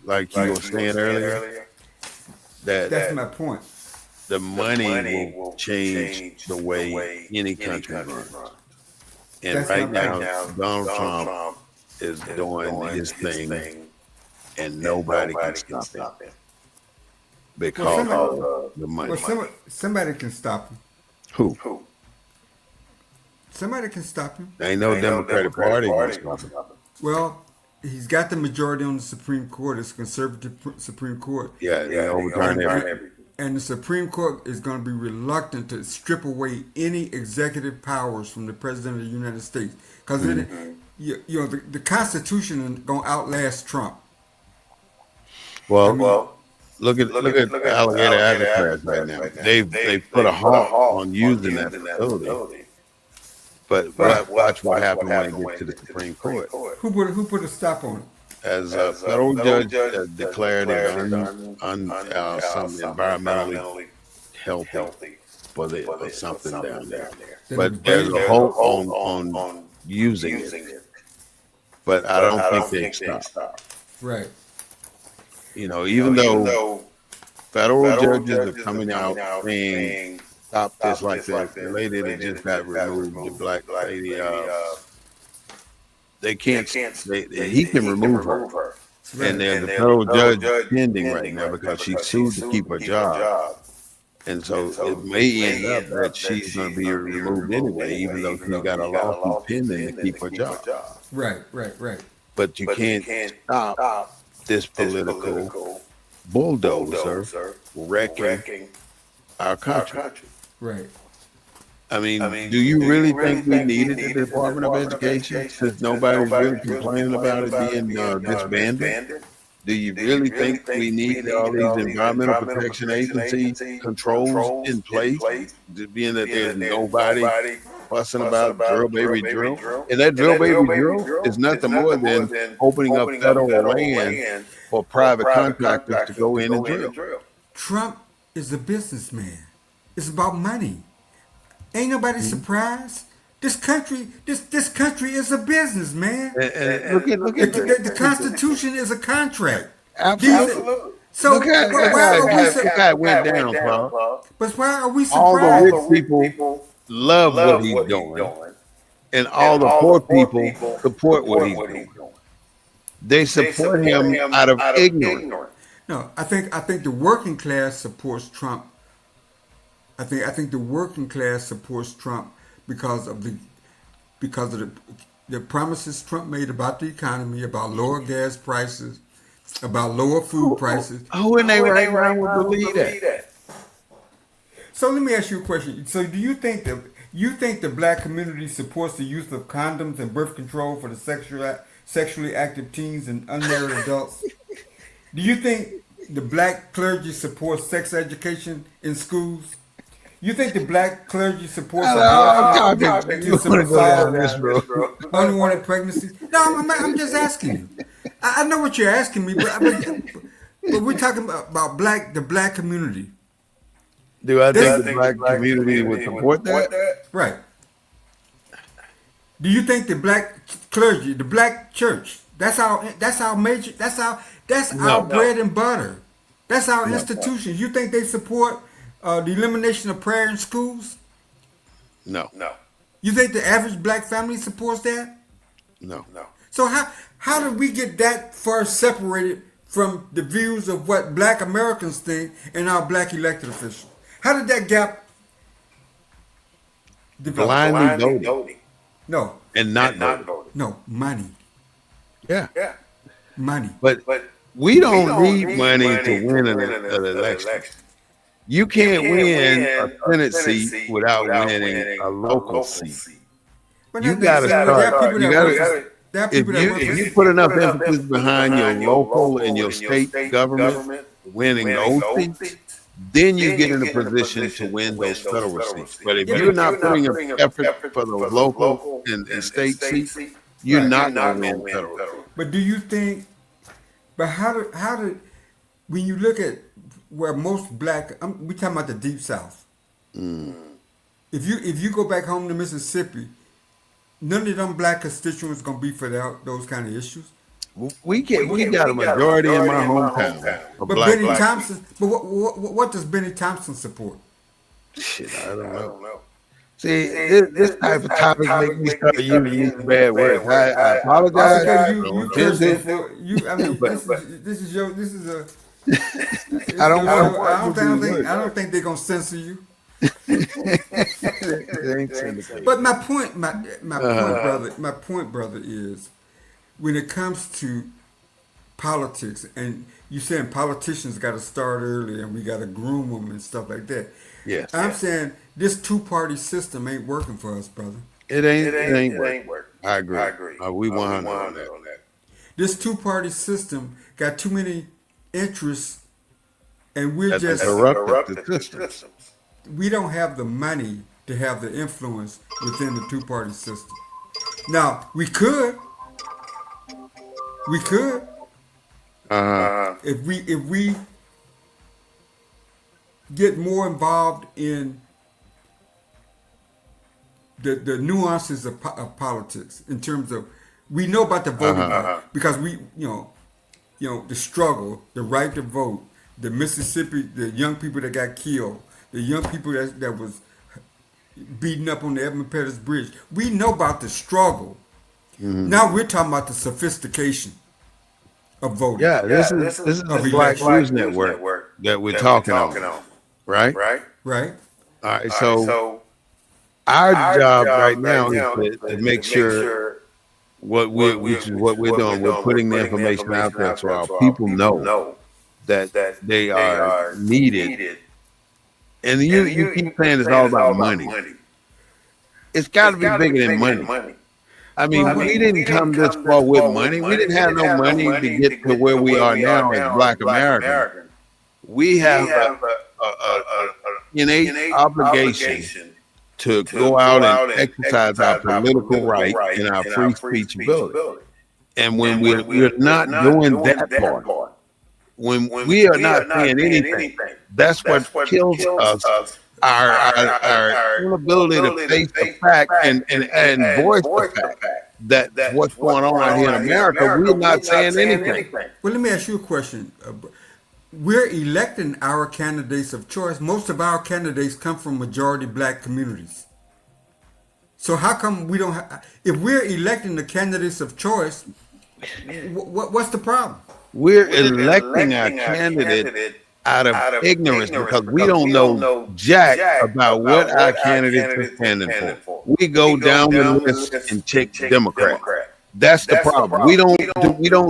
like you were saying earlier, That's my point. the money will change the way any country runs. And That's right my now, Donald Trump is doing his thing, and nobody can stop him because of the money. Well, somebody can stop him. Who? Somebody can stop him. Ain't no Democratic Party can stop him. Well, he's got the majority on the Supreme Court. It's a conservative Supreme Court. Yeah, they overturn everything. And the Supreme Court is going to be reluctant to strip away any executive powers from the President of the United States. Because the Constitution is going to outlast Trump. Well, look at Alligator Alcatraz right now. They put a halt on using that facility. But watch what happens when they get to the Supreme Court. Who put a stop on it? As a federal judge declared it some environmentally healthy for something down there. But there's a hope on using it. But I don't think they stop. Right. Even though federal judges are coming out saying stop this like the lady that just got removed, the black lady. They can't. He can remove her, and Right. there's a federal judge pending right now because she sued to keep her job, and so it may end up that she's going to be removed anyway, even though she's got a lawsuit pending to keep her job. Right. Right. Right. But you can't stop this political bulldozer wrecking our country. Right. I mean, do you really think we needed the Department of Education since nobody's really complaining about it being disbanded? Do you really think we need all these Environmental Protection Agency controls in place, being that there's nobody fussing about drill baby drill? And that drill baby drill is nothing more than opening up federal land for private contractors to go in and drill. Trump is a businessman. It's about money. Ain't nobody surprised. This country is a business, man. And look at The Constitution is a contract. absolutely. So Look at why are we that guy went down, Paul. but why are we All the surprised? rich people love what he's doing, and all the poor people support what he's doing. They support him out of ignorance. No, I think the working class supports Trump. I think the working class supports Trump because of the promises Trump made about the economy, about lower gas prices, about lower food prices. Who in their right mind would believe that? So let me ask you a question. So do you think the black community supports the use of condoms and birth control for the sexually active teens and unmarried adults? Do you think the black clergy supports sex education in schools? You think the black clergy supports unwanted pregnancy? No, I'm just asking you. I know what you're asking me, but we're talking about the black community. Do I think the black community would support that? Right. Do you think the black clergy, the black church, that's our major, that's our bread and butter. That's our institution. You think they support the elimination of prayer in schools? No. You think the average black family supports that? No. So how did we get that far separated from the views of what black Americans think and our black elected officials? How did that gap develop? Blindly voting. No. And not voting. No, money. Yeah. Money. But we don't need money to win an election. You can't win a Senate seat without winning a local seat. But You that- got to there are start. people You that got work to. for- there are people that work If for- you put enough emphasis behind your local and your state government winning those seats, then you get in a position to win those federal seats. But if you're not putting an effort for the local and state seats, you're not going to win federal. But do you think? But how did when you look at where most black, we talking about the Deep South. If you go back home to Mississippi, none of them black constituents gonna be for those kind of issues. We got a majority in my hometown of But black Benny people. Thompson. But what does Benny Thompson support? Shit, I don't know. See, this type of topic make me start using these bad words. I apologize. Because I you intend cursing it. for you. I mean, this is a. I don't I don't think they're gonna censor you. But my point, my point, brother, is when it comes to politics, and you saying politicians got to start early, and we got to groom them and stuff like that. Yes. I'm saying this two-party system ain't working for us, brother. It ain't working. I agree. We 100 on that. This two-party system got too many interests, and we're That's just corrupted the system. we don't have the money to have the influence within the two-party system. Now we could if we get more involved in the nuances of politics in terms of we know about the voting because we the struggle, the right to vote, the Mississippi, the young people that got killed, the young people that was beating up on the Edmund Pettus Bridge. We know about the struggle. Hmm. Now we're talking about the sophistication of voting, Yeah, this is the of Black election, News Network that we're talking on, right? right? All right. So our job right now is to make sure which is what we're doing. We're putting the information out there so our people know that they are needed. And you keep saying it's all about money. It's got to be bigger than money. I Well, mean, we didn't come this far with money. We didn't have no money to get to where we are now as Black Americans. We have a innate obligation to go out and exercise our political right and our free speech ability. And when we're not doing that part, when we are not saying anything, that's what kills us. Our inability to face the fact and voice the fact that what's going on out here in America, we're not saying anything. Well, let me ask you a question. We're electing our candidates of choice. Most of our candidates come from majority black communities. So how come we don't? If we're electing the candidates of choice, what's the problem? We're electing our candidate out of ignorance because we don't know jack about what our candidates are standing for. We go down the list and check Democrat. That's the problem. We don't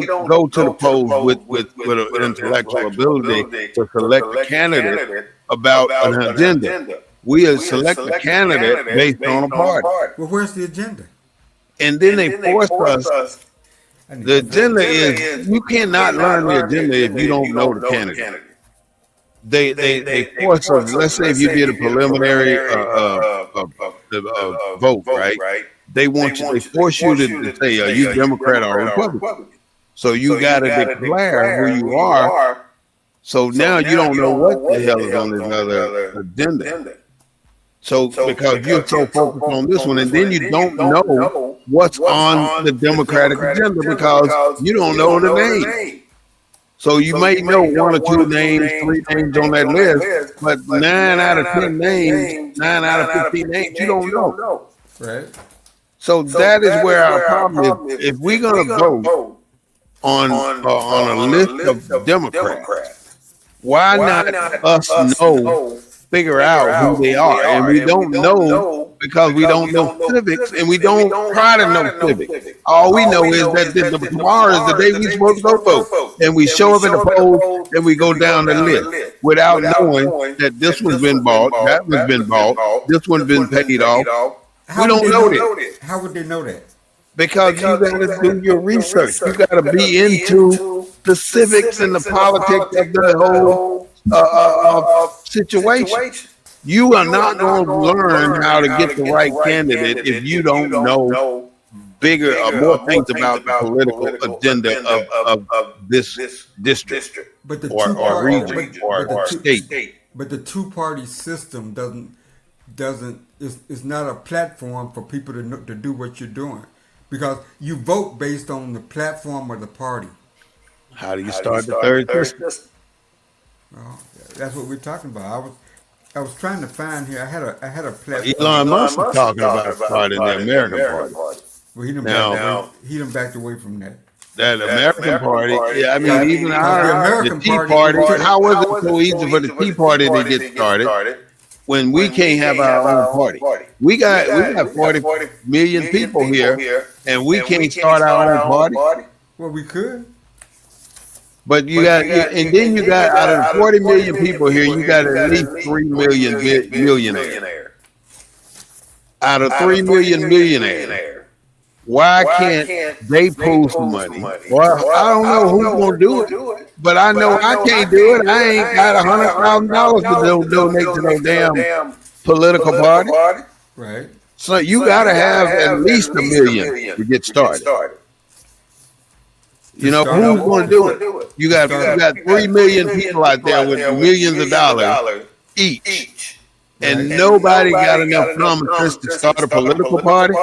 go to the polls with an intellectual ability to select a candidate about an agenda. We select a candidate based on a party. Well, where's the agenda? And then they force us. The agenda is you cannot learn the agenda if you don't know the candidate. They force us. Let's say if you did a preliminary vote, right? They force you to say, are you Democrat or Republican? So you got to declare who you are. So now you don't know what the hell is on this other agenda. So because you're so focused on this one, and then you don't know what's on the Democratic agenda because you don't know the name. So you may know one or two names, three names on that list, but 9 out of 10 names, 9 out of 15 names, you don't know. Right. So that is where our problem is. If we're going to vote on a list of Democrats, why not us figure out who they are? And we don't know because we don't know civics, and we don't try to know civics. All we know is that tomorrow is the day we're supposed to go vote. And we show up at the polls and we go down the list without knowing that this one's been bought, that one's been bought, this one's been paid off. We don't know that. How would they know that? Because you got to do your research. You got to be into the civics and the politics of the whole situation. You are not going to learn how to get the right candidate if you don't know bigger or more things about the political agenda of this district But the or region or state. But the two-party system is not a platform for people to do what you're doing, because you vote based on the platform of the party. How do you start the third system? Well, that's what we're talking about. I was trying to find here. I had a platform. Elon Musk is talking about starting the American Party. Well, he done backed away from that. That American Party, yeah, I mean, even the Tea Party, how was it so easy for the Tea Party to get started when we can't have our own party? We got 40 million people here, and we can't start our own party. Well, we could. But you got, and then you got out of the 40 million people here, you got at least 3 million millionaires. Out of 3 million millionaires, why can't they pool some money? Well, I don't know who's gonna do it, but I know I can't do it. I ain't got $100,000 to donate to no damn political party. Right. So you gotta have at least $1 million to get started. You know, who's going to do it? You got 3 million people out there with millions of dollars each, and nobody got enough common sense to start a political party.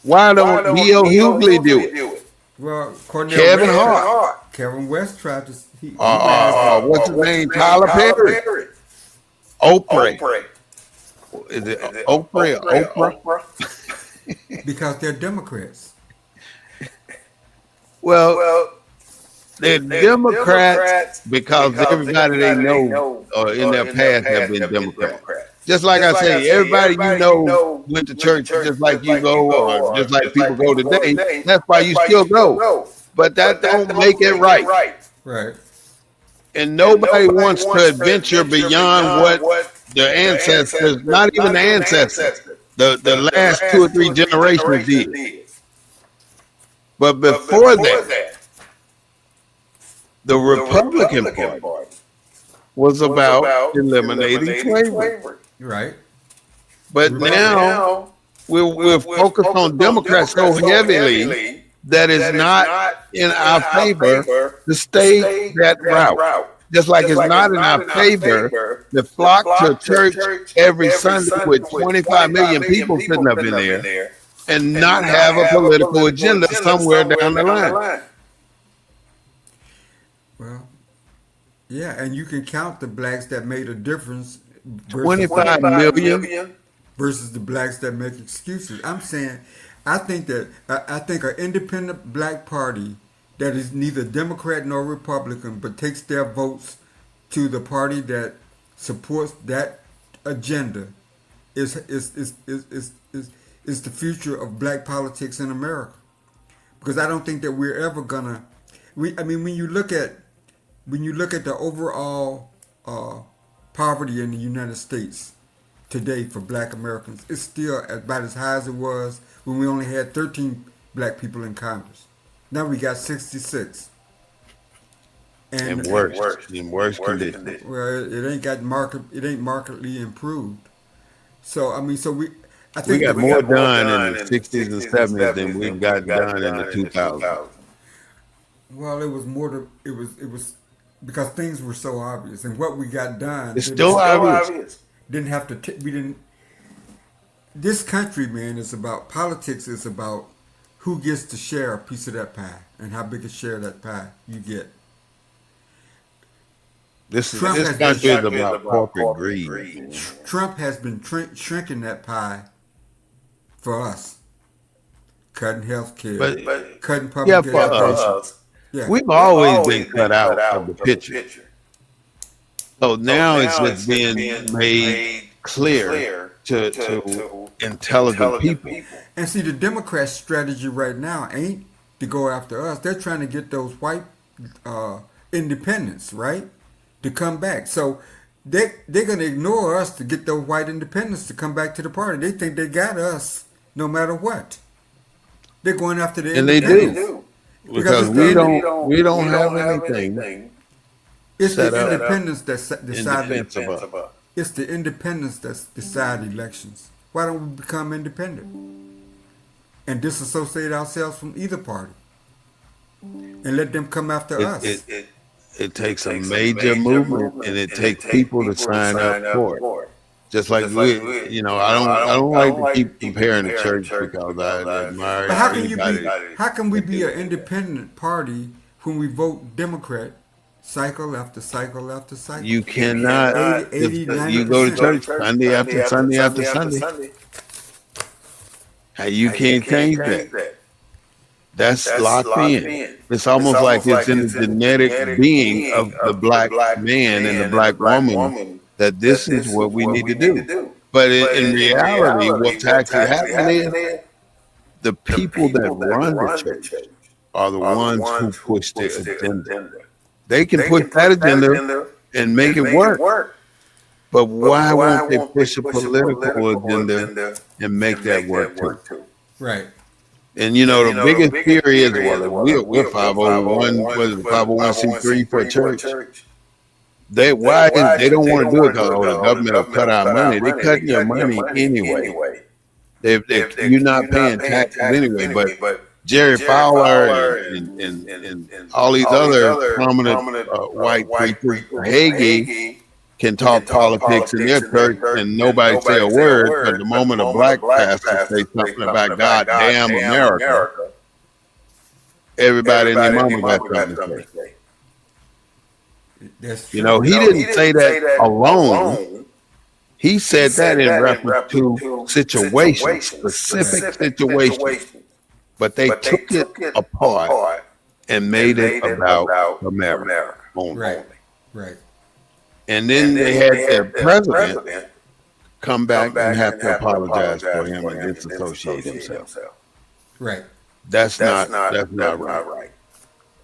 Why don't B.L. Hughley do it? Well, Kevin Hart, Kevin West tried to. what's his name? Tyler Perry. Oprah. Is it Oprah or Oprah? because they're Democrats. Well, they're Democrats because everybody they know in their past have been Democrats. Just like I say, everybody you know went to church just like you go, or just like people go today. That's why you still go. But that don't make it right. Right. And nobody wants to adventure beyond what the ancestors, not even the ancestors, the last 2 or 3 generations did. But before that, the Republican Party was about eliminating slavery. Right. But now we're focused on Democrats so heavily that it's not in our favor to stay that route. Just like it's not in our favor to flock to church every Sunday with 25 million people sitting up in there and not have a political agenda somewhere down the line. Well, yeah, and you can count the blacks that made a difference versus 25 million? versus the blacks that make excuses. I'm saying, I think an independent black party that is neither Democrat nor Republican, but takes their votes to the party that supports that agenda is the future of black politics in America. Because I don't think that we're ever gonna. I mean, when you look at the overall poverty in the United States today for black Americans, it's still about as high as it was when we only had 13 black people in Congress. Now we got 66. And worse, in worse conditions. Well, it ain't markedly improved. So I mean, I We think got that more done in the 60s and 70s than we've got done in the 2000s. well, it was more to it was because things were so obvious, and what we got done It's still obvious. didn't have to. We didn't. This country, man, is about politics. Is about who gets to share a piece of that pie and how big a share of that pie you get. This Trump has country is been- about corporate greed. Trump has been shrinking that pie for us, cutting health care, But cutting public yeah, for education. us, Yeah, we've always been cut out of the picture. So now it's just being made clear to intelligent people. and see, the Democrats' strategy right now ain't to go after us. They're trying to get those white independents, right, to come back. So they're gonna ignore us to get those white independents to come back to the party. They think they got us no matter what. They're going after the And they independents. do. Because Because it's we don't have anything It's set the up independents that in decide. defense of us. It's the independents that decide elections. Why don't we become independent and disassociate ourselves from either party and let them come after us? It takes a major movement, and it takes people to sign up for it. Just like I don't like to keep comparing the church because I admire But how can you anybody. be? How can we be an independent party when we vote Democrat cycle after cycle after cycle? You cannot. 80, You go to 90%. church Sunday after Sunday after Sunday. You can't change that. That's locked in. It's almost like it's in the genetic being of the black man and the black woman that this is what we need to do. But in reality, what's actually happening is the people that run the church are the ones who push the agenda. They can push that agenda and make it work. But why won't they push a political agenda and make that work too? Right. And the biggest fear is, we're 501, was it 501c3 for a church? They don't want to do it because the government will cut our money. They're cutting your money anyway. If you're not paying taxes anyway. But Jerry Fowler and all these other prominent white preachers, Hagee, can talk politics in their church and nobody say a word. But the moment a black pastor say something about goddamn America, everybody in their mama got something to say. That's He didn't say that alone. He said that in reference to situations, specific situations, but they took it apart and made it about America only. Right. Right. And then they had their president come back and have to apologize for him and disassociate himself. Right. That's not right.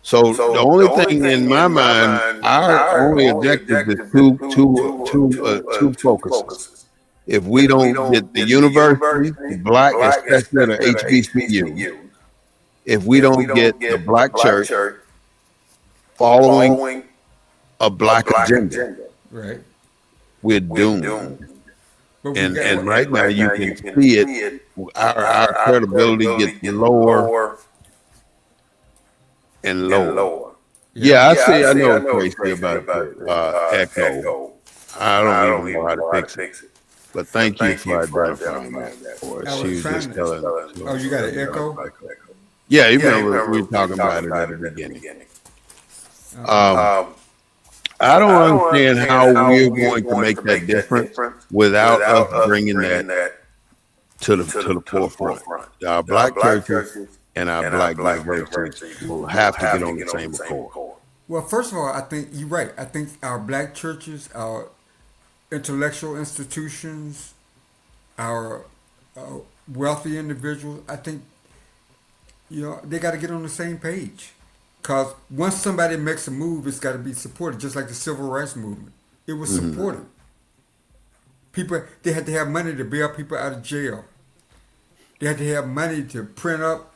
So the only thing in my mind, our only objective is two focuses. If we don't get the university, the black, especially the HBCU, if we don't get the black church following a black agenda, Right. we're doomed. But we And right now you can see it. Our credibility gets lower and lower. Yeah, I see. I know Tracy about the echo. I don't even know how to fix it. But thank you for identifying that for us. I She was was trying just to. telling. Oh, you got an echo? Yeah, you remember we were talking about it at the beginning. I don't understand how we're going to make that difference without us bringing that to the forefront. Our black churches and our black universities will have to get on the same accord. Well, first of all, I think you're right. I think our black churches, our intellectual institutions, our wealthy individuals, I think, they got to get on the same page. Because once somebody makes a move, it's got to be supported, just like the civil rights movement. It was supported. People, they had to have money to bail people out of jail. They had to have money to print up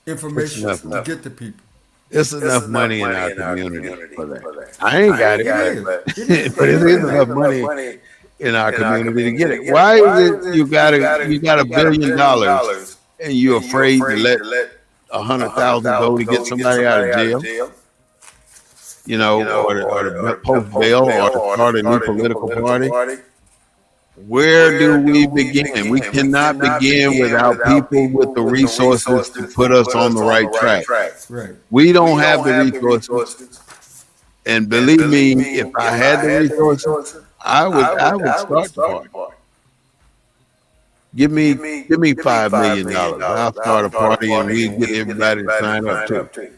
information to get to people. It's enough money in our community for that. I ain't got it, but it is enough money in our community to get it. Why is it you got $1 billion and you're afraid to let 100,000 go to get somebody out of jail? Or to post bail or to start a new political party. Where do we begin? We cannot begin without people with the resources to put us on the right track. Right. We don't have the resources. And believe me, if I had the resources, I would start the party. Give me $5 million. I'll start a party and we get everybody to sign up too.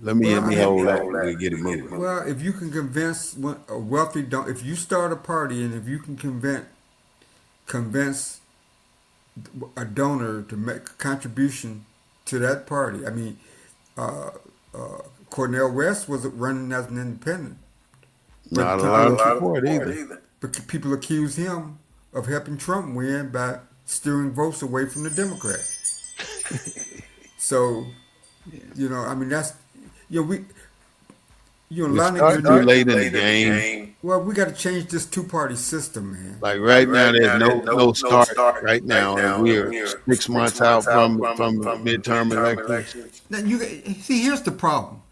Let me hold that and we get it moving. Well, if you can convince a wealthy if you start a party and if you can convince a donor to make a contribution to that party. I mean, Cornel West was running as an independent. Not a lot of support either. But people accuse him of helping Trump win by steering votes away from the Democrats. So, I mean, that's, we, a lot of too late in the game. Well, we got to change this two-party system, man. Like right now, there's no start right now, and we're 6 months out from midterm elections. Now see, here's the problem.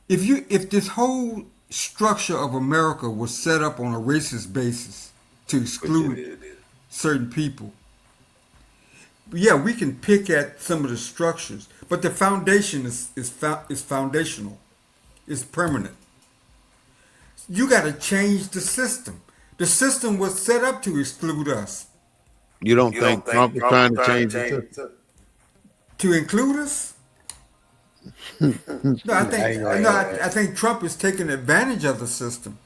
If this whole structure of America was set up on a racist basis to exclude certain people, yeah, we can pick at some of the structures, but the foundation is foundational. It's permanent. You got to change the system. The system was set up to exclude us. You don't think Trump is trying to change the system? To include us? No, I think Trump is taking advantage of the system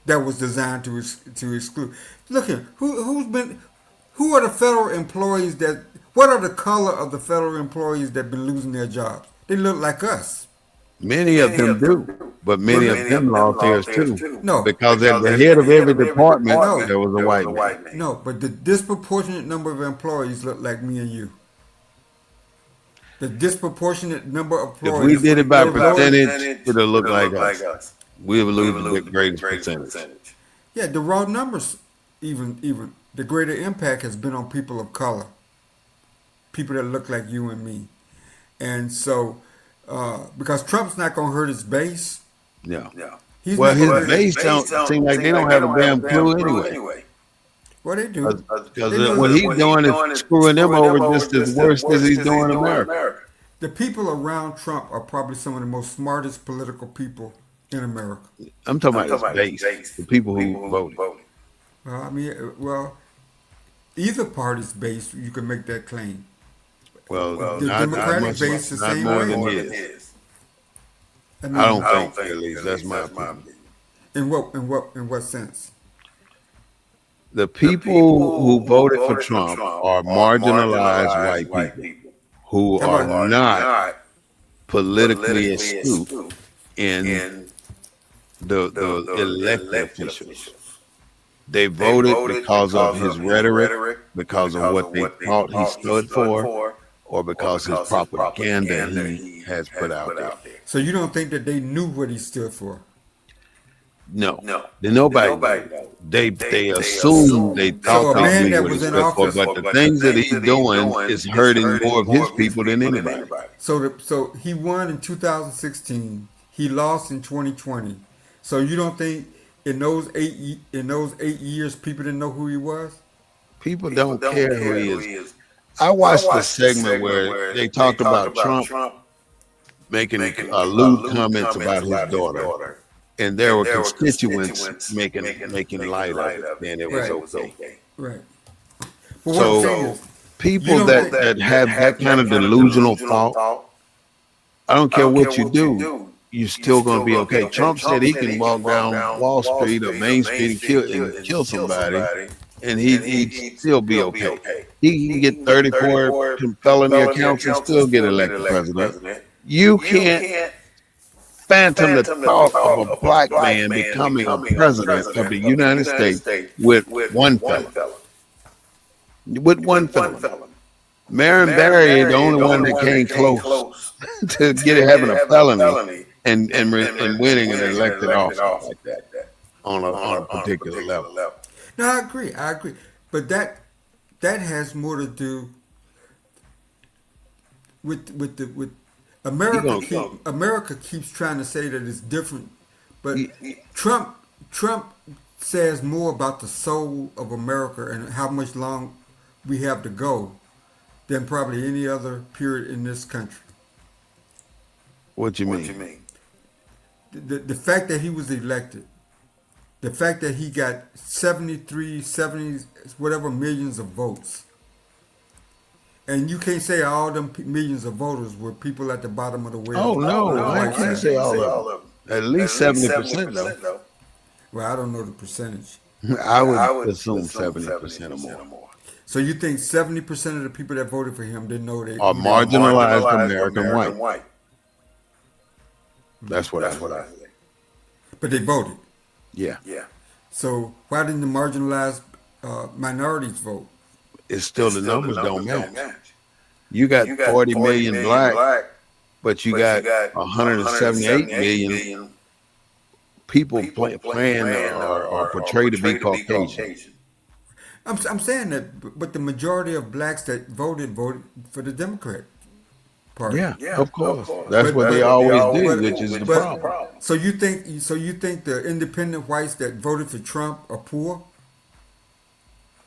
that was designed to exclude. Look here, who are the federal employees what are the color of the federal employees that been losing their jobs? They look like us. Many of them do, but many of them lost theirs too. No, because at the head of every department, there was a white man. No, but the disproportionate number of employees look like me and you. The disproportionate number of employees. If we did it by percentage, it would look like us. We would lose the greatest percentage. Yeah, the raw numbers, even the greater impact has been on people of color, people that look like you and me, and so because Trump's not going to hurt his base. Yeah. His base don't seem like they don't have a damn clue anyway. Well, they do. Because what he's doing is screwing them over just as worse as he's doing America. The people around Trump are probably some of the most smartest political people in America. I'm talking about his base, the people who voted. I mean, either party's base, you can make that claim. Well, The not Democratic much, base the not same more way. than his. I I don't mean, think, at least that's my opinion. in what sense? The people who voted for Trump are marginalized white people who How are about not politically astute in the elected officials. They voted because of his rhetoric, because of what they thought he stood for, or because his propaganda he has put out there. so you don't think that they knew what he stood for? No, then nobody knew. They assumed they So thought a they man knew that what he was in stood for, office, but the things that he's doing is hurting more of his people than anybody. so he won in 2016. He lost in 2020. So you don't think in those 8 years people didn't know who he was? People don't care who he is. I watched the segment where they talked about Trump making lewd comments about his daughter, and there were constituents making light of it, saying it was Right, okay. right. But what I'm So saying is, you people don't think that have that kind of delusional thought, I don't care what you do, you're still going to be okay. Trump said he can walk down Wall Street or Main Street and kill somebody, and he'd still be okay. He can get 34 felony accounts and still get elected president. You can't phantom the thought of a black man becoming a president of the United States with one felon. With one felony. Marion Barry is the only one that came close to having a felony and winning an elected office like that on a particular level. no, I agree, but that has more to do with He America. gonna America keeps trying to say that it's different, but he, Trump says more about the soul of America and how much long we have to go than probably any other period in this country. what you mean? The fact that he was elected, the fact that he got 73, 70, whatever millions of votes, and you can't say all them millions of voters were people at the bottom of the Oh well on no, the I white can't side. say all of them. At least 70% though. Well, I don't know the percentage. I would assume 70% or more So you think 70% of the people that voted for him didn't know are who they were, marginalized American white. That's what I think. but they voted. Yeah. So why didn't the marginalized minorities vote? It's still the numbers don't match. You got 40 million black, but you got 178 million people playing or portrayed to be Caucasian. I'm saying that, but the majority of blacks that voted for the Democrat Party. Yeah, of course. That's what they always do, which is the problem. So you think the independent whites that voted for Trump are poor?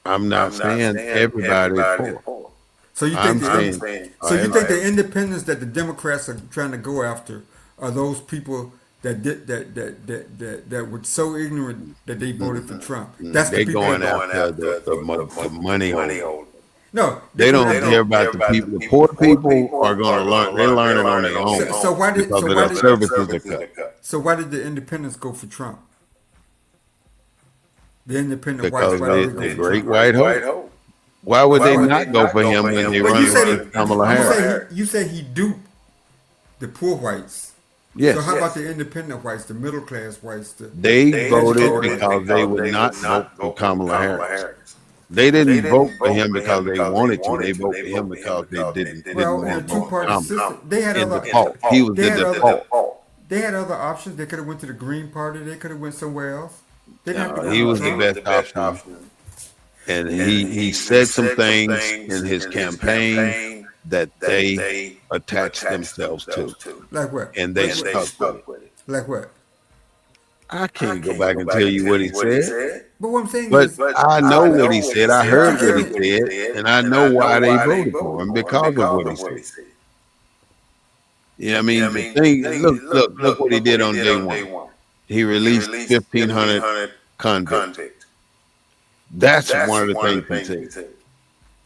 I'm not saying everybody is poor. So you I'm think saying the independents that the Democrats are trying to go after are those people that were so ignorant that they voted for Trump? That's the they people going that after the money holder. no. They don't care about the people. The poor people are going to learn. They learn it on their own So why did because so of why the did services they cut. so why did the independents go for Trump? The independent whites. Because Why did the they go for great Trump? white hope. Why would they not go for him when they But run you said against Kamala Harris? you say he duped the poor whites. Yes, So how about the independent whites, the middle class whites? they voted because they would not vote for Kamala Harris. They didn't vote for him because they wanted to. They voted for him because they didn't In a want two-party Kamala. system, they had In other default, he was they the had other default. they had other options. They could have went to the Green Party. They could have went somewhere else. They didn't have to go He for was the Trump. best option, and he said some things in his campaign that they attached themselves to, Like what? and they stuck with it. Like what? I can't go back and tell you what he said, But what I'm saying but is, I know what he said. I but you heard what he can't. said, and I know why they voted for him because of what he said. You know what I mean? The thing, look what he did on day one. He released 1,500 convicts. That's one of the things he said.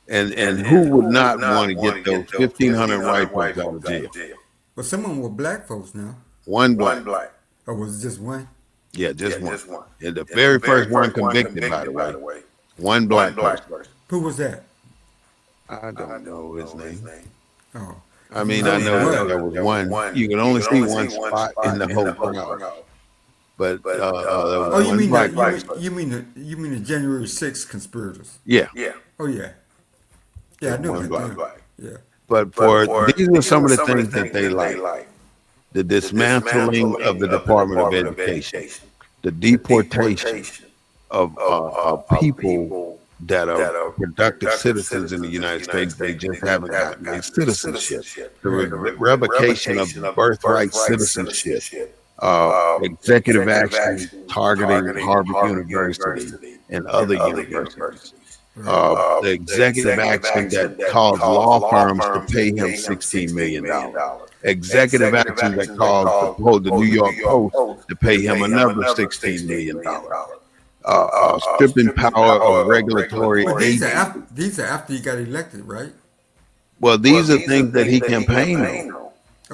And who would not want to get those 1,500 white folks out of jail? But some of them were black folks now. One black. Or was it just one? Yeah, just one. And the very first one convicted, by the way, one black person. Who was that? I don't know his name. Oh, I mean, I know that there was one. You can only see one spot in the whole crowd. But there oh, was you one mean black the, person. you mean the January 6th conspirators? Yeah, Oh yeah, yeah, I knew one about black. them. Yeah, But these were some of the things that they like: the dismantling of the Department of Education, the deportation of people that are productive citizens in the United States. They just haven't gotten their citizenship. The revocation of birthright citizenship. Executive action targeting Harvard University and other universities. The executive action that caused law firms to pay him $16 million. Executive action that caused the New York Post to pay him another $16 million. Stripping power of regulatory well, agencies. these are after he got elected, right? Well, these are things that he campaigned on.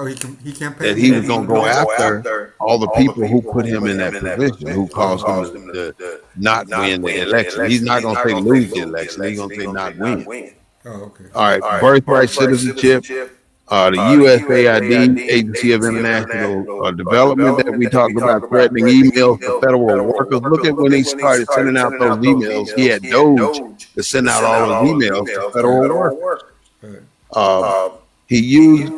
Oh, he That campaigned he that was going to go after all the people who put him in that position, who caused him to not win the election. He's not going to say lose the election. He's going to say not win. Oh, okay. All right, birthright citizenship, the USAID, Agency of International Development, that we talked about, threatening emails to federal workers. Look at when he started sending out those emails. He had Doge to send out all those emails to federal workers. He used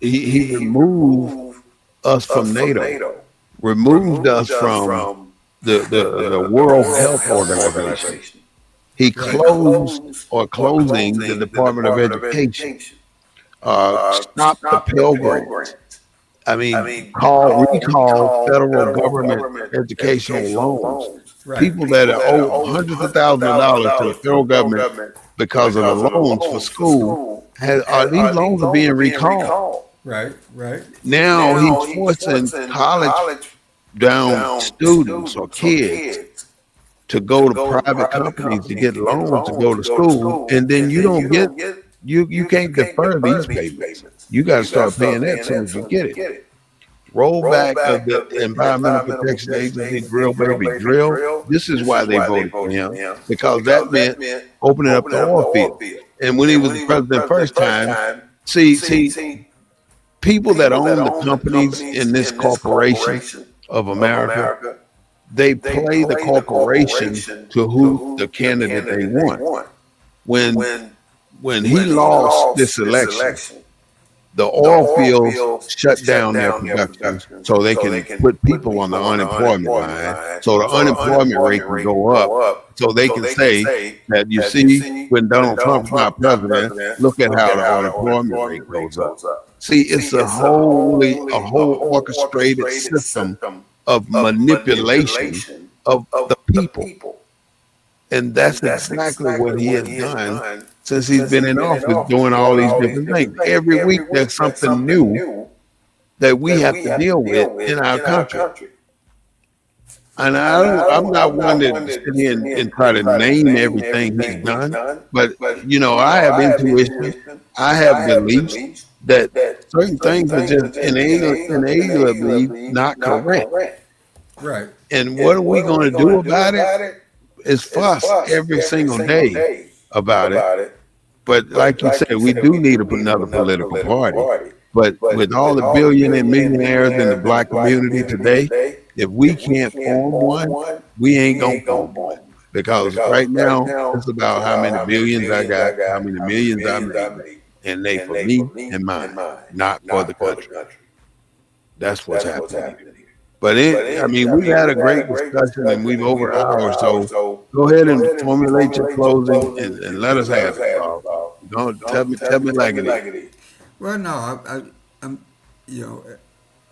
he removed us from NATO, removed us from the World Health Organization. He closed or closing the Department of Education. Stopped the Pell Grants. I mean, recall federal government educational loans. Right. People that owe hundreds of thousands of dollars to the federal government because of the loans for school, these loans are being recalled. Right. Right. Now he's forcing college down students or kids to go to private companies to get loans to go to school, and then you don't get you can't defer these payments. You got to start paying that as soon as you get it. Rollback of the Environmental Protection Agency drill, baby, drill. This is why they voted for him, because that meant opening up the oil field. And when he was the president first time, see, people that own the companies in this corporation of America, they play the corporation to who the candidate they want. When he lost this election, the oil fields shut down their production so they can put people on the unemployment line, so the unemployment rate can go up, so they can say that, you see, when Donald Trump's not president, look at how the unemployment rate goes up. See, it's a whole orchestrated system of manipulation of the people. And that's exactly what he has done since he's been in office, doing all these different things. Every week there's something new that we have to deal with in our country. And I'm not one to sit here and try to name everything he's done, but I have intuition, I have beliefs that certain things are just inalienably not correct. Right. And what are we going to do about it? Is fuss every single day about it. But like you said, we do need another political party. But with all the billionaires and millionaires in the black community today, if we can't form one, we ain't gonna form one. Because right now, it's about how many billions I got, how many millions I made, and they for me and mine, not for the country. That's what's happening here. But we had a great discussion, and we've over hours. So go ahead and formulate your closing and let us have it. Don't tell me like it is. Well, no, I'm,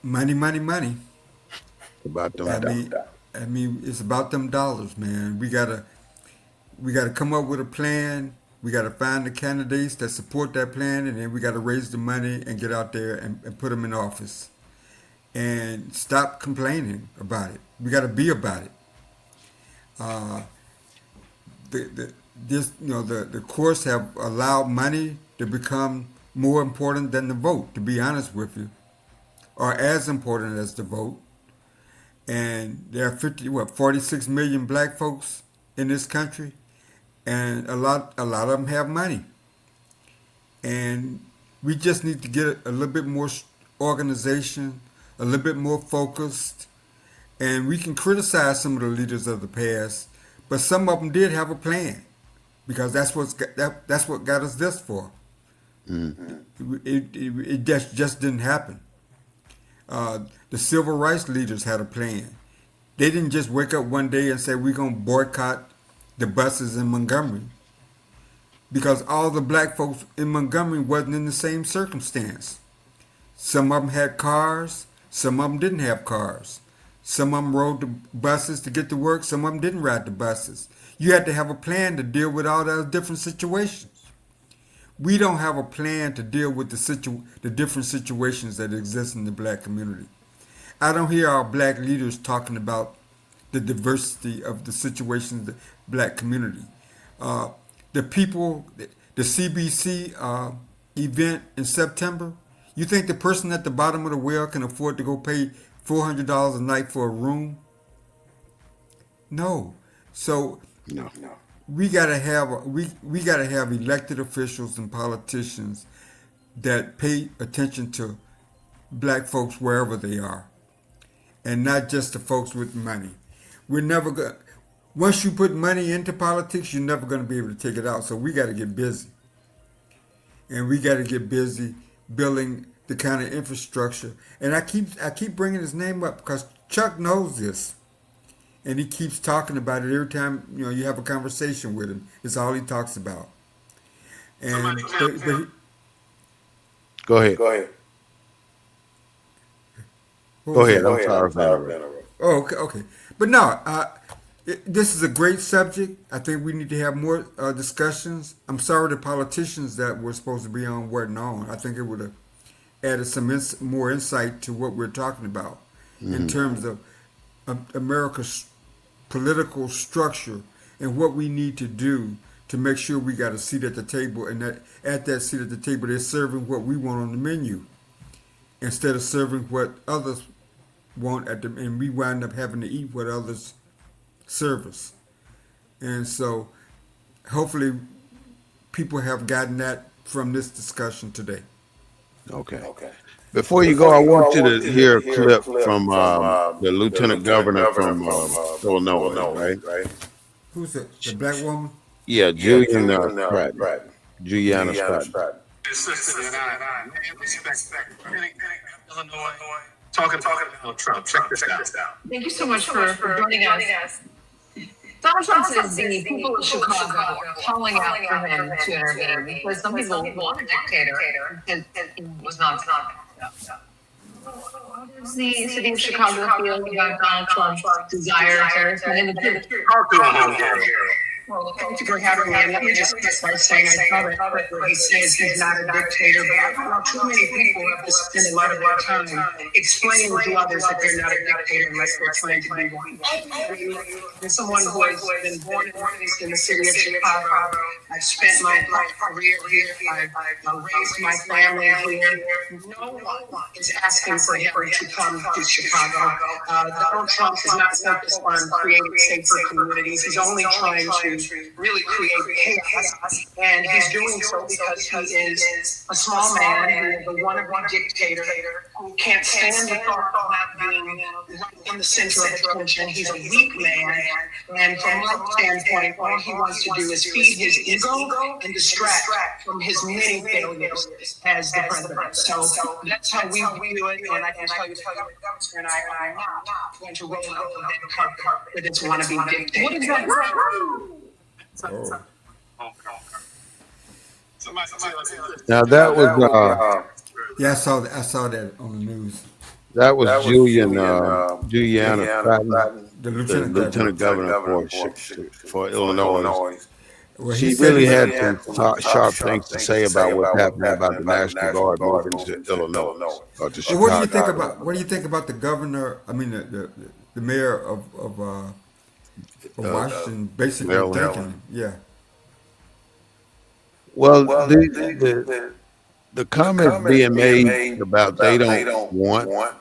money, money, money. About them. I mean, it's about them dollars, man. We gotta come up with a plan. We gotta find the candidates that support that plan, and then we gotta raise the money and get out there and put them in office. And stop complaining about it. We got to be about it. the this the courts have allowed money to become more important than the vote. To be honest with you, or as important as the vote. And there are 46 million black folks in this country, and a lot of them have money, and we just need to get a little bit more organization, a little bit more focused, and we can criticize some of the leaders of the past, but some of them did have a plan, because that's what got us this far. It just didn't happen. The civil rights leaders had a plan. They didn't just wake up one day and say we're gonna boycott the buses in Montgomery, because all the black folks in Montgomery wasn't in the same circumstance. Some of them had cars, some of them didn't have cars. Some of them rode the buses to get to work, some of them didn't ride the buses. You had to have a plan to deal with all those different situations. We don't have a plan to deal with the different situations that exist in the black community. I don't hear our black leaders talking about the diversity of the situations of the black community. The people, the CBC event in September, you think the person at the bottom of the well can afford to go pay $400 a night for a room? No. So No. we gotta have elected officials and politicians that pay attention to black folks wherever they are, and not just the folks with money. We're never going. Once you put money into politics, you're never going to be able to take it out. So we got to get busy, and we got to get busy building the kind of infrastructure. And I keep bringing his name up because Chuck knows this, and he keeps talking about it every time you have a conversation with him. It's all he talks about. And Go ahead. Go ahead. I'm sorry for that. Oh, okay. But no, this is a great subject. I think we need to have more discussions. I'm sorry the politicians that were supposed to be on weren't on. I think it would have added some more insight to what we're talking about in terms of America's political structure and what we need to do to make sure we got a seat at the table, and that at that seat at the table they're serving what we want on the menu instead of serving what others want and we wind up having to eat what others serve us. And so hopefully people have gotten that from this discussion today. Okay. Before you go, I want you to hear a clip from the lieutenant governor from Illinois, right? Who's that? The black woman? Yeah, Juliana Stratton. Juliana Stratton. Illinois, talking about Trump. Check this out. Thank you so much for joining us. Donald Trump says the people of Chicago are calling out for him to intervene because some people want a dictator and he was not. How does the city of Chicago feel about Donald Trump's desire to intervene? Well, thank you for having me. And let me just start by saying I thought it where he says he's not a dictator, but I don't know too many people have to spend a lot of their time explaining to others that they're not a dictator unless they're trying to be one. As someone who has been born and raised in the city of Chicago, I've spent my career here, I've raised my family here. No one is asking for him to come to Chicago. Donald Trump is not focused on creating safer communities. He's only trying to really create chaos, and he's doing so because he is a small man who is a wannabe dictator who can't stand the thought of not being right in the center of attention. He's a weak man, and from my standpoint, all he wants to do is feed his ego and distract from his many failures as the president. So that's how we do it, and I can tell you, and I'm not going to roll out the red carpet with this wannabe dictator. What is that? Now that was Yeah, I saw that on the news. that was Juliana Stratton, The the lieutenant governor for Illinois. Well, She said really he- had some sharp things to say about what's happening about the National Guard moving to Illinois or to Well, what do you think Chicago. about the governor? I mean, the mayor of Or Washington basically Maryland. thinking, yeah. Well, the comments being made about they don't want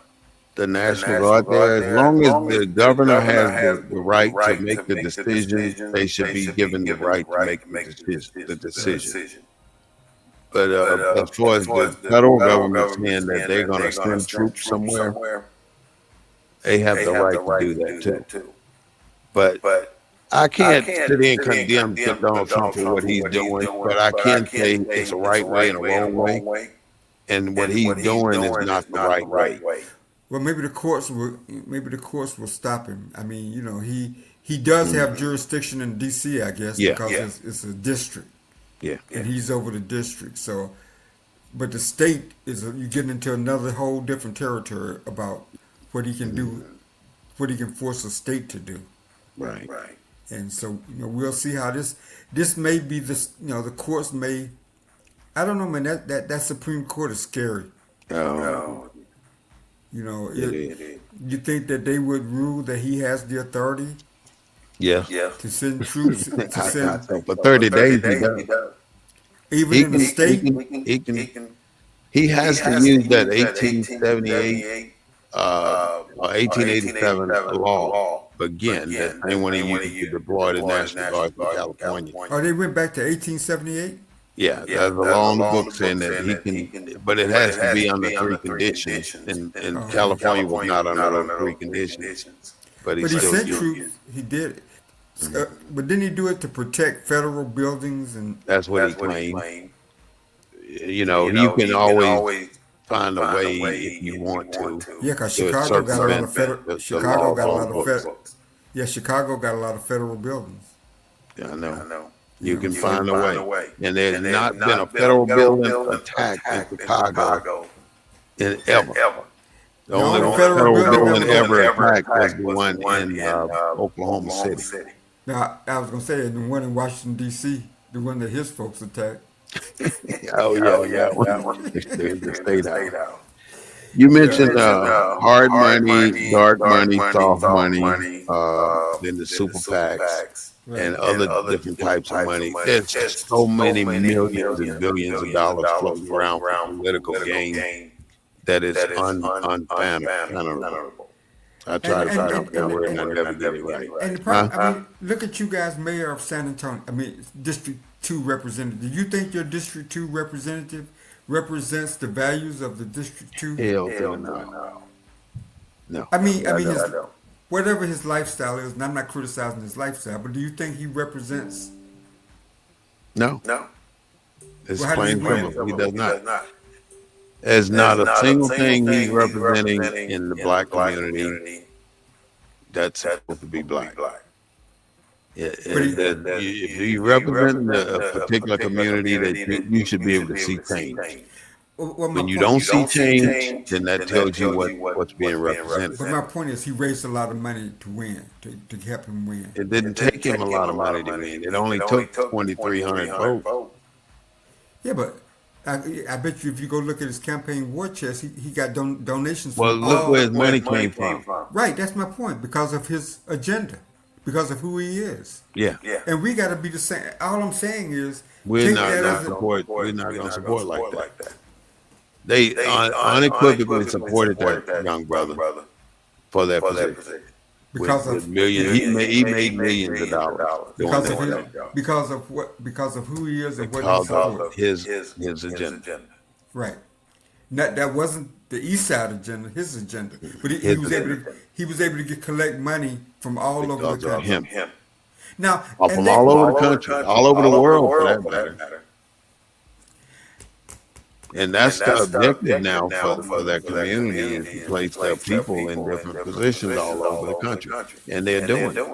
the National Guard there, as long as the governor has the right to make the decision, they should be given the right to make the decision. The decision. But as far as the federal government saying that they're going to send troops somewhere, they have the right to do that too. But I can't sit here and Donald Trump for what he's doing, but I can say it's a right way and a wrong way, and what he's doing is not the right way. Well, maybe the courts will stop him. I mean, he does have jurisdiction in D.C. I guess Yeah. because it's a district Yeah. and he's over the district. So, but the state you getting into another whole different territory about what he can do, what he can force a state to do. Right. And so we'll see how this may be this. The courts may. I don't know, man. That Supreme Court is scary. Oh, it is. You think that they would rule that he has the authority Yeah. to send troops to send For 30 days, he does. even He in the can, state? he has to use that 1878 or 1887 law again. That they want to use to deploy the National Guard to California. Oh, they went back to 1878. Yeah, there's a law in the book saying that he can, but it has to be under three conditions, and California was not under those three conditions. But But he still sent used it. troops. He did. But didn't he do it to protect federal buildings and? That's what he claimed. You can always find a way if you want to. Yeah, because to Chicago got a lot of circumvent federal. the Chicago got a laws lot on of books. federal. Yeah, Chicago got a lot of federal buildings. Yeah, I know. You can find a way. And there's not been a federal building attack in Chicago in ever. The only federal building ever attacked was the one in Oklahoma City. Now, I was gonna say the one in Washington D.C., the one that his folks attacked. Oh yeah, that one. The state house. You mentioned hard money, dark money, soft money, then the super PACs and other different types of money. There's just so many millions and billions of dollars floating around for political gain that is unfathomable. I try to find out that word and I never get it right. And the problem, I mean, look at you guys, mayor of San Antonio. I mean, District 2 representative. Do you think your District 2 representative represents the values of the District 2? Hell no. No. I mean, whatever his lifestyle is, and I'm not criticizing his lifestyle, but do you think he represents? No. It's Well, how does he plain win? criminal. He does not. There's not a single thing he's representing in the black community that's supposed to be black. Yeah, if you represent a particular community, that you should be able to see change. Well, When you don't see change, then that tells you what's being represented. But my point is, he raised a lot of money to win, to help him win. It didn't take him a lot of money to win. It only took 2,300 votes. Yeah, but I bet you if you go look at his campaign war chest, he got donations. Well, From look all, where his money came from. Right, that's my point. Because of his agenda, because of who he is, Yeah. and we got to be the same. All I'm saying is, We're take not that going as to a- support. We're not going to support like that. They unequivocally supported that young brother for that position. because With of millions, he made millions of dollars doing because of that. his, because of who he is and what he Because of supports. his agenda. Right. That wasn't the East Side agenda, his agenda. But he His was able agenda. to collect money from all over Because the of country. him. Now, Or and from they- all over the country, all over the world for that matter. And that's the objective now for that community, is to place their people in different positions all over the country. And they're doing it,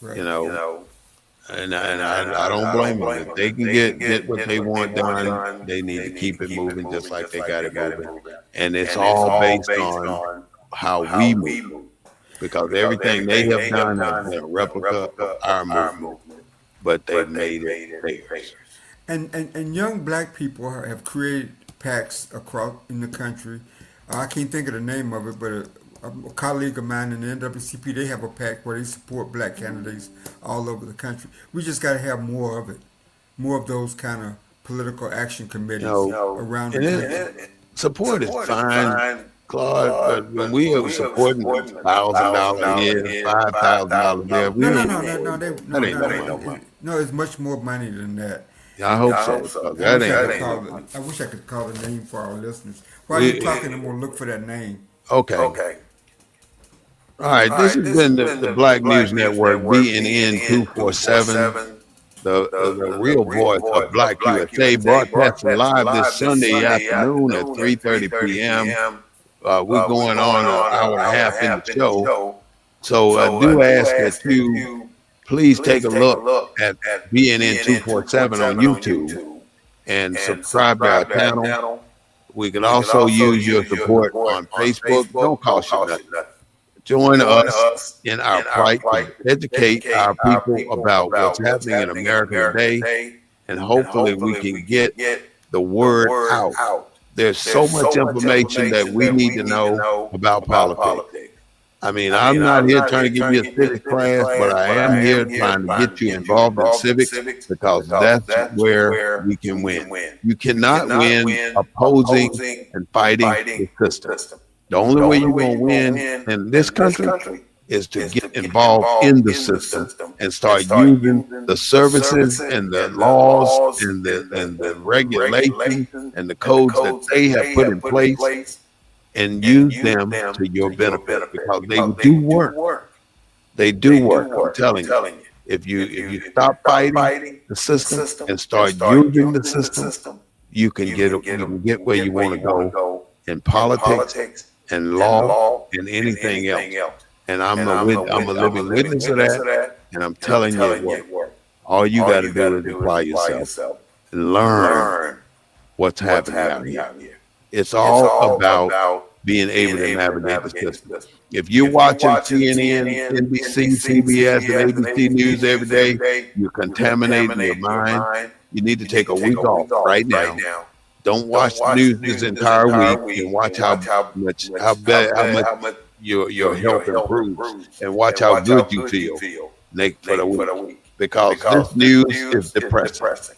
Right. And I don't blame them. If they can get what they want done, they need to keep it moving just like they got it moving. And it's all based on how we move. Because everything they have done has been a replica of our movement. But they've made it theirs. And young black people have created PACs across in the country. I can't think of the name of it, but a colleague of mine in the NAACP, they have a PAC where they support black candidates all over the country. We just got to have more of it, more of those kind of political action You committees know, around the and country. support is fine, Claude, but when we are supporting $1,000 here, $5,000 there, we No, no, ain't no, no, no, that no, ain't no, no money. no. It's much more money than that. I hope so. 'Cause I that wish I ain't could no call money. it. I wish I could call the name for our listeners. While We, you're talking, I'm gonna look for that name. okay. All right. This has been the Black News Network, BNN 247, the real voice of Black USA, broadcasting live this Sunday afternoon at 3:30 p.m. We're going on an hour and a half in the show. So do ask that you please take a look at BNN 247 on YouTube and subscribe to our channel. We can also use your support on Facebook. Don't cost you nothing. Join us in our plight to educate our people about what's happening in America today, and hopefully we can get the word out. There's so much information that we need to know about politics. I mean, I'm not here trying to give you a civics class, but I am here trying to get you involved in civics because that's where we can win. You cannot win opposing and fighting the system. The only way you're going to win in this country is to get involved in the system and start using the services and the laws and the regulations and the codes that they have put in place and use them to your benefit because they do work. They do work. I'm telling you. If you stop fighting the system and start using the system, you can get where you want to go in politics and law and anything else. And I'm a living witness of that. And I'm telling you it works. All you got to do is apply yourself and learn what's happening out here. It's all about being able to navigate the system. If you're watching CNN, NBC, CBS, and ABC News every day, you're contaminating your mind. You need to take a week off right now. Don't watch the news this entire week and watch how much your health improves and watch how good you feel for the week. Because this news is depressing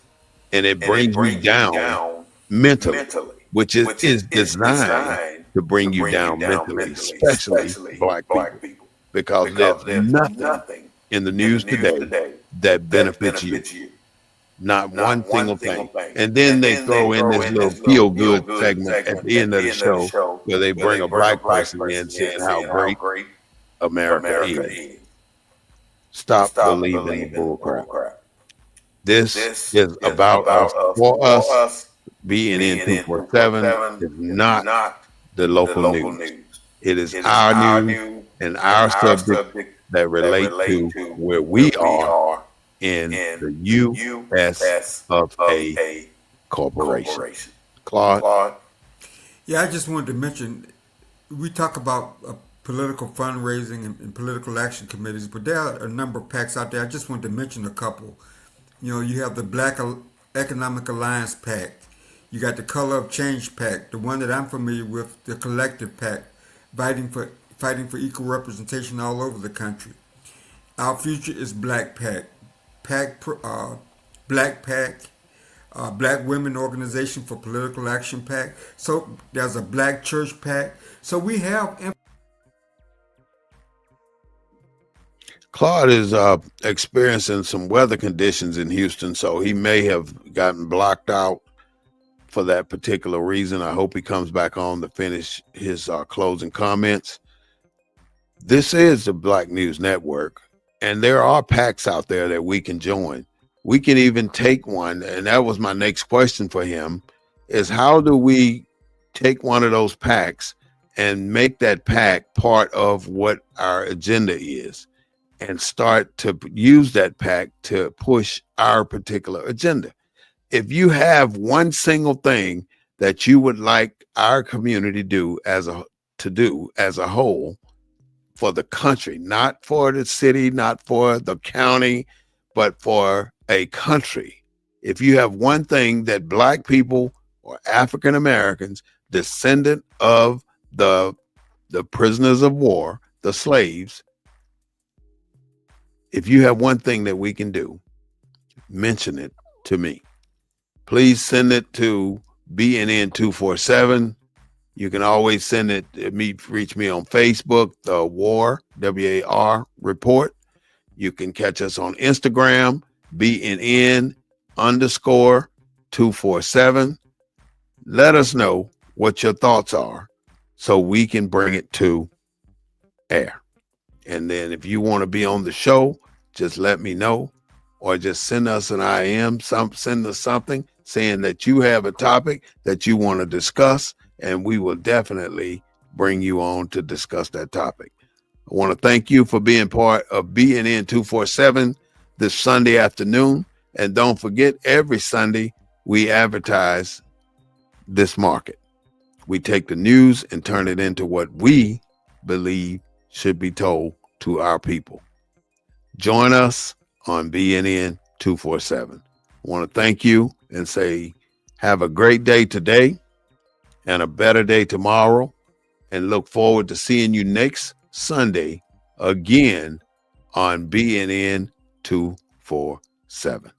and it brings you down mentally, which is designed to bring you down mentally, especially black people, because there's nothing in the news today that benefits you. Not one single thing. And then they throw in this little feel good segment at the end of the show where they bring a black person in saying how great America is. Stop believing the bull crap. This is about us, for us. BNN 247 is not the local news. It is our news and our subject that relate to where we are in the U.S. of A corporation. Claude? Yeah, I just wanted to mention, we talk about political fundraising and political action committees, but there are a number of PACs out there. I just wanted to mention a couple. You know, you have the Black Economic Alliance PAC. You got the Color of Change PAC, the one that I'm familiar with, the Collective PAC, fighting for equal representation all over the country. Our Future is Black PAC, Black PAC, Black Women Organization for Political Action PAC. So there's a Black Church PAC. So we have. Claude is experiencing some weather conditions in Houston, so he may have gotten blocked out for that particular reason. I hope he comes back on to finish his closing comments. This is the Black News Network, and there are PACs out there that we can join. We can even take one, and that was my next question for him, is how do we take one of those PACs and make that PAC part of what our agenda is and start to use that PAC to push our particular agenda? If you have one single thing that you would like our community to do as a whole for the country, not for the city, not for the county, but for a country. If you have one thing that Black people or African Americans, descendant of the the prisoners of war, the slaves. If you have one thing that we can do, mention it to me. Please send it to BNN247. You can always send it, reach me on Facebook, the WAR, WAR report. You can catch us on Instagram, BNN_247. Let us know what your thoughts are so we can bring it to air. And then if you want to be on the show, just let me know, or just send us an IM, send us something saying that you have a topic that you want to discuss, and we will definitely bring you on to discuss that topic. I want to thank you for being part of BNN 247 this Sunday afternoon. And don't forget, every Sunday we advertise this market. We take the news and turn it into what we believe should be told to our people. Join us on BNN 247. I want to thank you and say, have a great day today and a better day tomorrow, and look forward to seeing you next Sunday again on BNN 247.